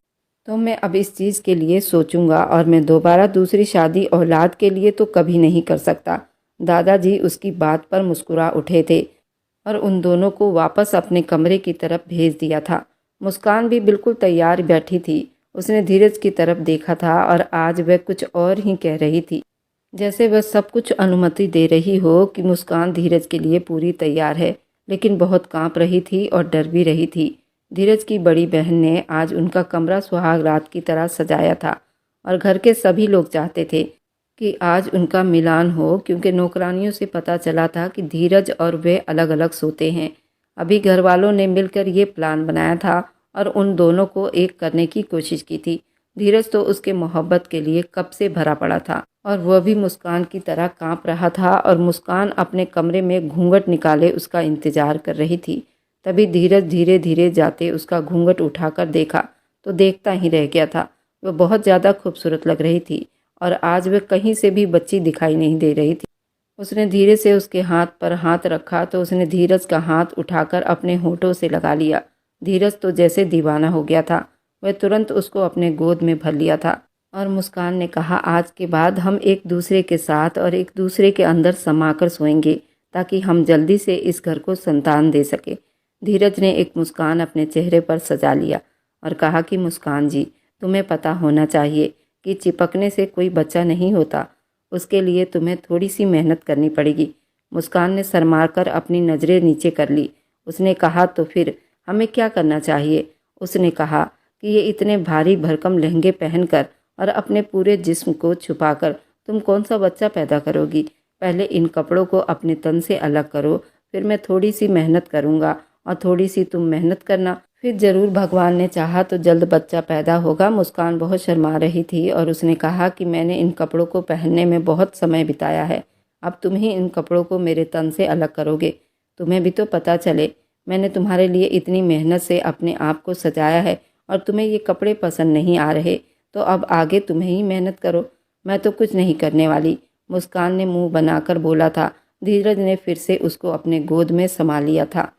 तो मैं अब इस चीज़ के लिए सोचूंगा, और मैं दोबारा दूसरी शादी औलाद के लिए तो कभी नहीं कर सकता। दादाजी उसकी बात पर मुस्कुरा उठे थे और उन दोनों को वापस अपने कमरे की तरफ भेज दिया था। मुस्कान भी बिल्कुल तैयार बैठी थी। उसने धीरज की तरफ देखा था और आज वह कुछ और ही कह रही थी, जैसे वह सब कुछ अनुमति दे रही हो कि मुस्कान धीरज के लिए पूरी तैयार है, लेकिन बहुत कांप रही थी और डर भी रही थी। धीरज की बड़ी बहन ने आज उनका कमरा सुहाग रात की तरह सजाया था और घर के सभी लोग चाहते थे कि आज उनका मिलान हो, क्योंकि नौकरानियों से पता चला था कि धीरज और वे अलग अलग सोते हैं। अभी घर वालों ने मिलकर ये प्लान बनाया था और उन दोनों को एक करने की कोशिश की थी। धीरज तो उसके मोहब्बत के लिए कब से भरा पड़ा था और वह भी मुस्कान की तरह कांप रहा था, और मुस्कान अपने कमरे में घूंघट निकाले उसका इंतजार कर रही थी। तभी धीरज धीरे धीरे जाते उसका घूंघट उठाकर देखा तो देखता ही रह गया था। वह बहुत ज़्यादा खूबसूरत लग रही थी और आज वह कहीं से भी बच्ची दिखाई नहीं दे रही थी। उसने धीरे से उसके हाथ पर हाथ रखा तो उसने धीरज का हाथ उठाकर अपने होठों से लगा लिया। धीरज तो जैसे दीवाना हो गया था। वह तुरंत उसको अपने गोद में भर लिया था और मुस्कान ने कहा, आज के बाद हम एक दूसरे के साथ और एक दूसरे के अंदर समाकर सोएंगे, ताकि हम जल्दी से इस घर को संतान दे सके। धीरज ने एक मुस्कान अपने चेहरे पर सजा लिया और कहा कि मुस्कान जी, तुम्हें पता होना चाहिए कि चिपकने से कोई बच्चा नहीं होता। उसके लिए तुम्हें थोड़ी सी मेहनत करनी पड़ेगी। मुस्कान ने शर्मा कर अपनी नज़रें नीचे कर ली। उसने कहा, तो फिर हमें क्या करना चाहिए? उसने कहा कि ये इतने भारी भरकम लहंगे पहनकर और अपने पूरे जिस्म को छुपाकर तुम कौन सा बच्चा पैदा करोगी? पहले इन कपड़ों को अपने तन से अलग करो, फिर मैं थोड़ी सी मेहनत करूँगा और थोड़ी सी तुम मेहनत करना, फिर ज़रूर भगवान ने चाहा तो जल्द बच्चा पैदा होगा। मुस्कान बहुत शर्मा रही थी और उसने कहा कि मैंने इन कपड़ों को पहनने में बहुत समय बिताया है। अब तुम ही इन कपड़ों को मेरे तन से अलग करोगे। तुम्हें भी तो पता चले, मैंने तुम्हारे लिए इतनी मेहनत से अपने आप को सजाया है और तुम्हें ये कपड़े पसंद नहीं आ रहे, तो अब आगे तुम्हें ही मेहनत करो। मैं तो कुछ नहीं करने वाली, मुस्कान ने मुंह बनाकर बोला था। धीरज ने फिर से उसको अपने गोद में संभाल लिया था।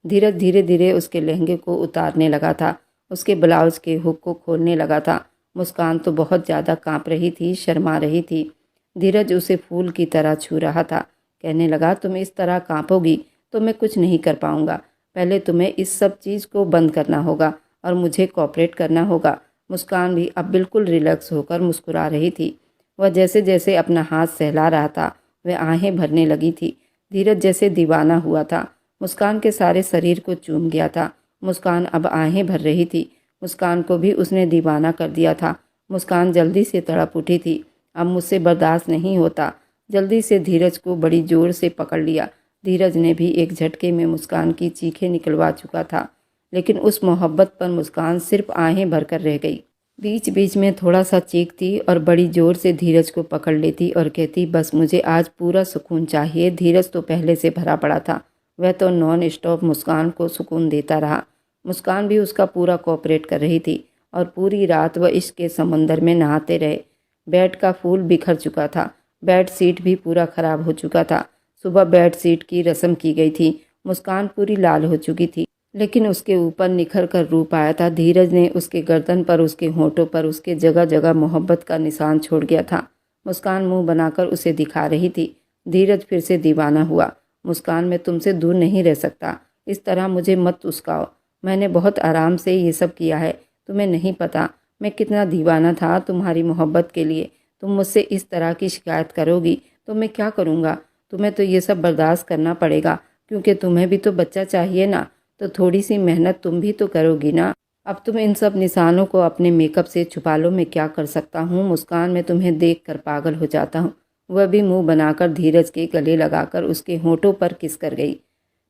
धीरज धीरे धीरे उसके लहंगे को उतारने लगा था, उसके ब्लाउज के हुक को खोलने लगा था। मुस्कान तो बहुत ज़्यादा कांप रही थी, शर्मा रही थी। धीरज उसे फूल की तरह छू रहा था। कहने लगा, तुम इस तरह कांपोगी तो मैं कुछ नहीं कर पाऊंगा। पहले तुम्हें इस सब चीज़ को बंद करना होगा और मुझे कोऑपरेट करना होगा। मुस्कान भी अब बिल्कुल रिलैक्स होकर मुस्कुरा रही थी। वह जैसे जैसे अपना हाथ सहला रहा था वह आहें भरने लगी थी। धीरज जैसे दीवाना हुआ था, मुस्कान के सारे शरीर को चूम गया था। मुस्कान अब आहें भर रही थी। मुस्कान को भी उसने दीवाना कर दिया था। मुस्कान जल्दी से तड़प उठी थी। अब मुझसे बर्दाश्त नहीं होता। जल्दी से धीरज को बड़ी जोर से पकड़ लिया। धीरज ने भी एक झटके में मुस्कान की चीखें निकलवा चुका था, लेकिन उस मोहब्बत पर मुस्कान सिर्फ आहें भरकर रह गई। बीच बीच में थोड़ा सा चीखती और बड़ी जोर से धीरज को पकड़ लेती और कहती, बस मुझे आज पूरा सुकून चाहिए। धीरज तो पहले से भरा पड़ा था। वह तो नॉन स्टॉप मुस्कान को सुकून देता रहा। मुस्कान भी उसका पूरा कोऑपरेट कर रही थी और पूरी रात वह इश्क के समंदर में नहाते रहे। बेड का फूल बिखर चुका था। बेड शीट भी पूरा खराब हो चुका था। सुबह बेड शीट की रस्म की गई थी। मुस्कान पूरी लाल हो चुकी थी, लेकिन उसके ऊपर निखर कर रूप आया था। धीरज ने उसके गर्दन पर, उसके होठों पर, उसके जगह जगह मोहब्बत का निशान छोड़ गया था। मुस्कान मुंह बनाकर उसे दिखा रही थी। धीरज फिर से दीवाना हुआ। मुस्कान, मैं तुमसे दूर नहीं रह सकता। इस तरह मुझे मत उस्काओ। मैंने बहुत आराम से ये सब किया है। तुम्हें नहीं पता मैं कितना दीवाना था तुम्हारी मोहब्बत के लिए। तुम मुझसे इस तरह की शिकायत करोगी तो मैं क्या करूँगा? तुम्हें तो ये सब बर्दाश्त करना पड़ेगा, क्योंकि तुम्हें भी तो बच्चा चाहिए ना। तो थोड़ी सी मेहनत तुम भी तो करोगी ना। अब तुम इन सब निशानों को अपने मेकअप से छुपा लो। मैं क्या कर सकता हूँ मुस्कान, मैं तुम्हें देख कर पागल हो जाता हूँ। वह भी मुंह बनाकर धीरज के गले लगाकर उसके होठों पर किस कर गई।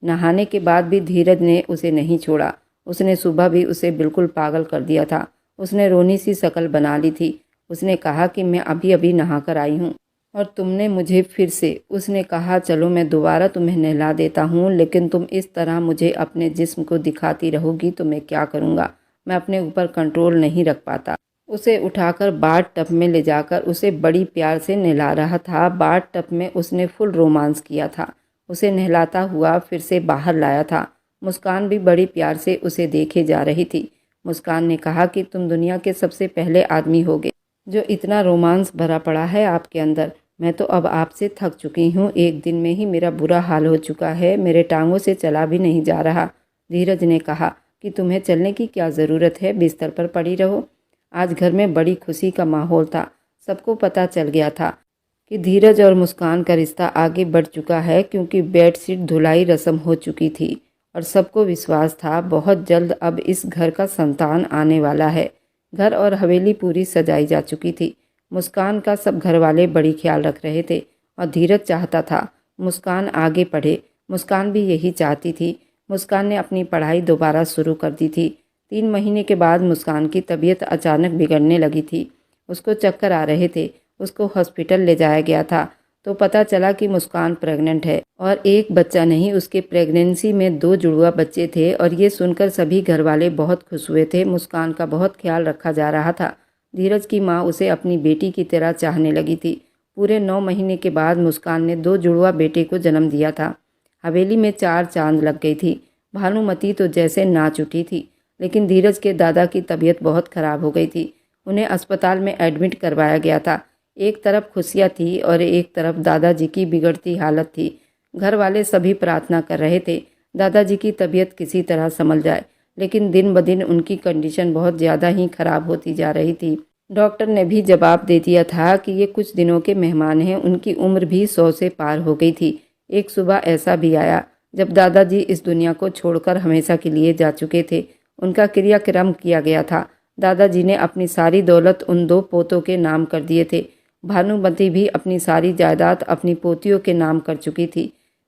नहाने के बाद भी धीरज ने उसे नहीं छोड़ा। उसने सुबह भी उसे बिल्कुल पागल कर दिया था। उसने रोनी सी शक्ल बना ली थी। उसने कहा कि मैं अभी अभी नहा कर आई हूँ और तुमने मुझे फिर से। उसने कहा, चलो मैं दोबारा तुम्हें नहला देता हूँ, लेकिन तुम इस तरह मुझे अपने जिस्म को दिखाती रहोगी तो मैं क्या करूँगा? मैं अपने ऊपर कंट्रोल नहीं रख पाता। उसे उठाकर बाथ टब में ले जाकर उसे बड़ी प्यार से नहला रहा था। बाथ टब में उसने फुल रोमांस किया था। उसे नहलाता हुआ फिर से बाहर लाया था। मुस्कान भी बड़ी प्यार से उसे देखे जा रही थी। मुस्कान ने कहा कि तुम दुनिया के सबसे पहले आदमी होगे जो इतना रोमांस भरा पड़ा है आपके अंदर। मैं तो अब आपसे थक चुकी हूँ। एक दिन में ही मेरा बुरा हाल हो चुका है। मेरे टांगों से चला भी नहीं जा रहा। धीरज ने कहा कि तुम्हें चलने की क्या ज़रूरत है, बिस्तर पर पड़ी रहो। आज घर में बड़ी खुशी का माहौल था। सबको पता चल गया था कि धीरज और मुस्कान का रिश्ता आगे बढ़ चुका है, क्योंकि बेडशीट धुलाई रस्म हो चुकी थी और सबको विश्वास था बहुत जल्द अब इस घर का संतान आने वाला है। घर और हवेली पूरी सजाई जा चुकी थी। मुस्कान का सब घर वाले बड़ी ख्याल रख रहे थे और धीरज चाहता था मुस्कान आगे पढ़े। मुस्कान भी यही चाहती थी। मुस्कान ने अपनी पढ़ाई दोबारा शुरू कर दी थी। 3 महीने के बाद मुस्कान की तबीयत अचानक बिगड़ने लगी थी। उसको चक्कर आ रहे थे। उसको हॉस्पिटल ले जाया गया था तो पता चला कि मुस्कान प्रेग्नेंट है, और एक बच्चा नहीं, उसके प्रेगनेंसी में 2 जुड़वा बच्चे थे। और ये सुनकर सभी घर वाले बहुत खुश हुए थे। मुस्कान का बहुत ख्याल रखा जा रहा था। धीरज की माँ उसे अपनी बेटी की तरह चाहने लगी थी। पूरे 9 महीने के बाद मुस्कान ने 2 जुड़वा बेटे को जन्म दिया था। हवेली में 4 चांद लग गई थी। भानुमती तो जैसे नाच उठी थी। लेकिन धीरज के दादा की तबीयत बहुत खराब हो गई थी। उन्हें अस्पताल में एडमिट करवाया गया था। एक तरफ खुशियाँ थी और एक तरफ दादाजी की बिगड़ती हालत थी। घर वाले सभी प्रार्थना कर रहे थे दादाजी की तबीयत किसी तरह संभल जाए, लेकिन दिन ब दिन उनकी कंडीशन बहुत ज़्यादा ही खराब होती जा रही थी। डॉक्टर ने भी जवाब दे दिया था कि ये कुछ दिनों के मेहमान हैं। उनकी उम्र भी 100 से पार हो गई थी। एक सुबह ऐसा भी आया जब दादाजी इस दुनिया को छोड़कर हमेशा के लिए जा चुके थे। उनका क्रियाक्रम किया गया था। दादाजी ने अपनी सारी दौलत उन 2 पोतों के नाम कर दिए थे। भानुमती भी अपनी सारी जायदाद अपनी पोतियों के नाम कर चुकी थी,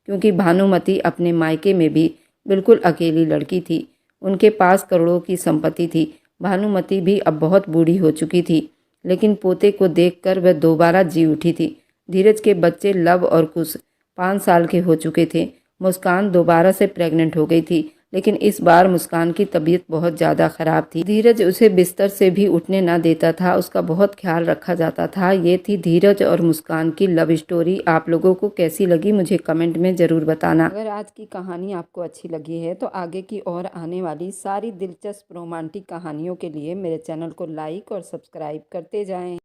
क्योंकि भानुमती अपने मायके में भी बिल्कुल अकेली लड़की थी। उनके पास करोड़ों की संपत्ति थी। भानुमती भी अब बहुत बूढ़ी हो चुकी थी, लेकिन पोते को देखकर वह दोबारा जी उठी थी। धीरज के बच्चे लव और कुश 5 साल के हो चुके थे। मुस्कान दोबारा से प्रेग्नेंट हो गई थी, लेकिन इस बार मुस्कान की तबीयत बहुत ज़्यादा ख़राब थी। धीरज उसे बिस्तर से भी उठने ना देता था। उसका बहुत ख्याल रखा जाता था। ये थी धीरज और मुस्कान की लव स्टोरी। आप लोगों को कैसी लगी मुझे कमेंट में ज़रूर बताना। अगर आज की कहानी आपको अच्छी लगी है तो आगे की और आने वाली सारी दिलचस्प रोमांटिक कहानियों के लिए मेरे चैनल को लाइक और सब्सक्राइब करते जाएं।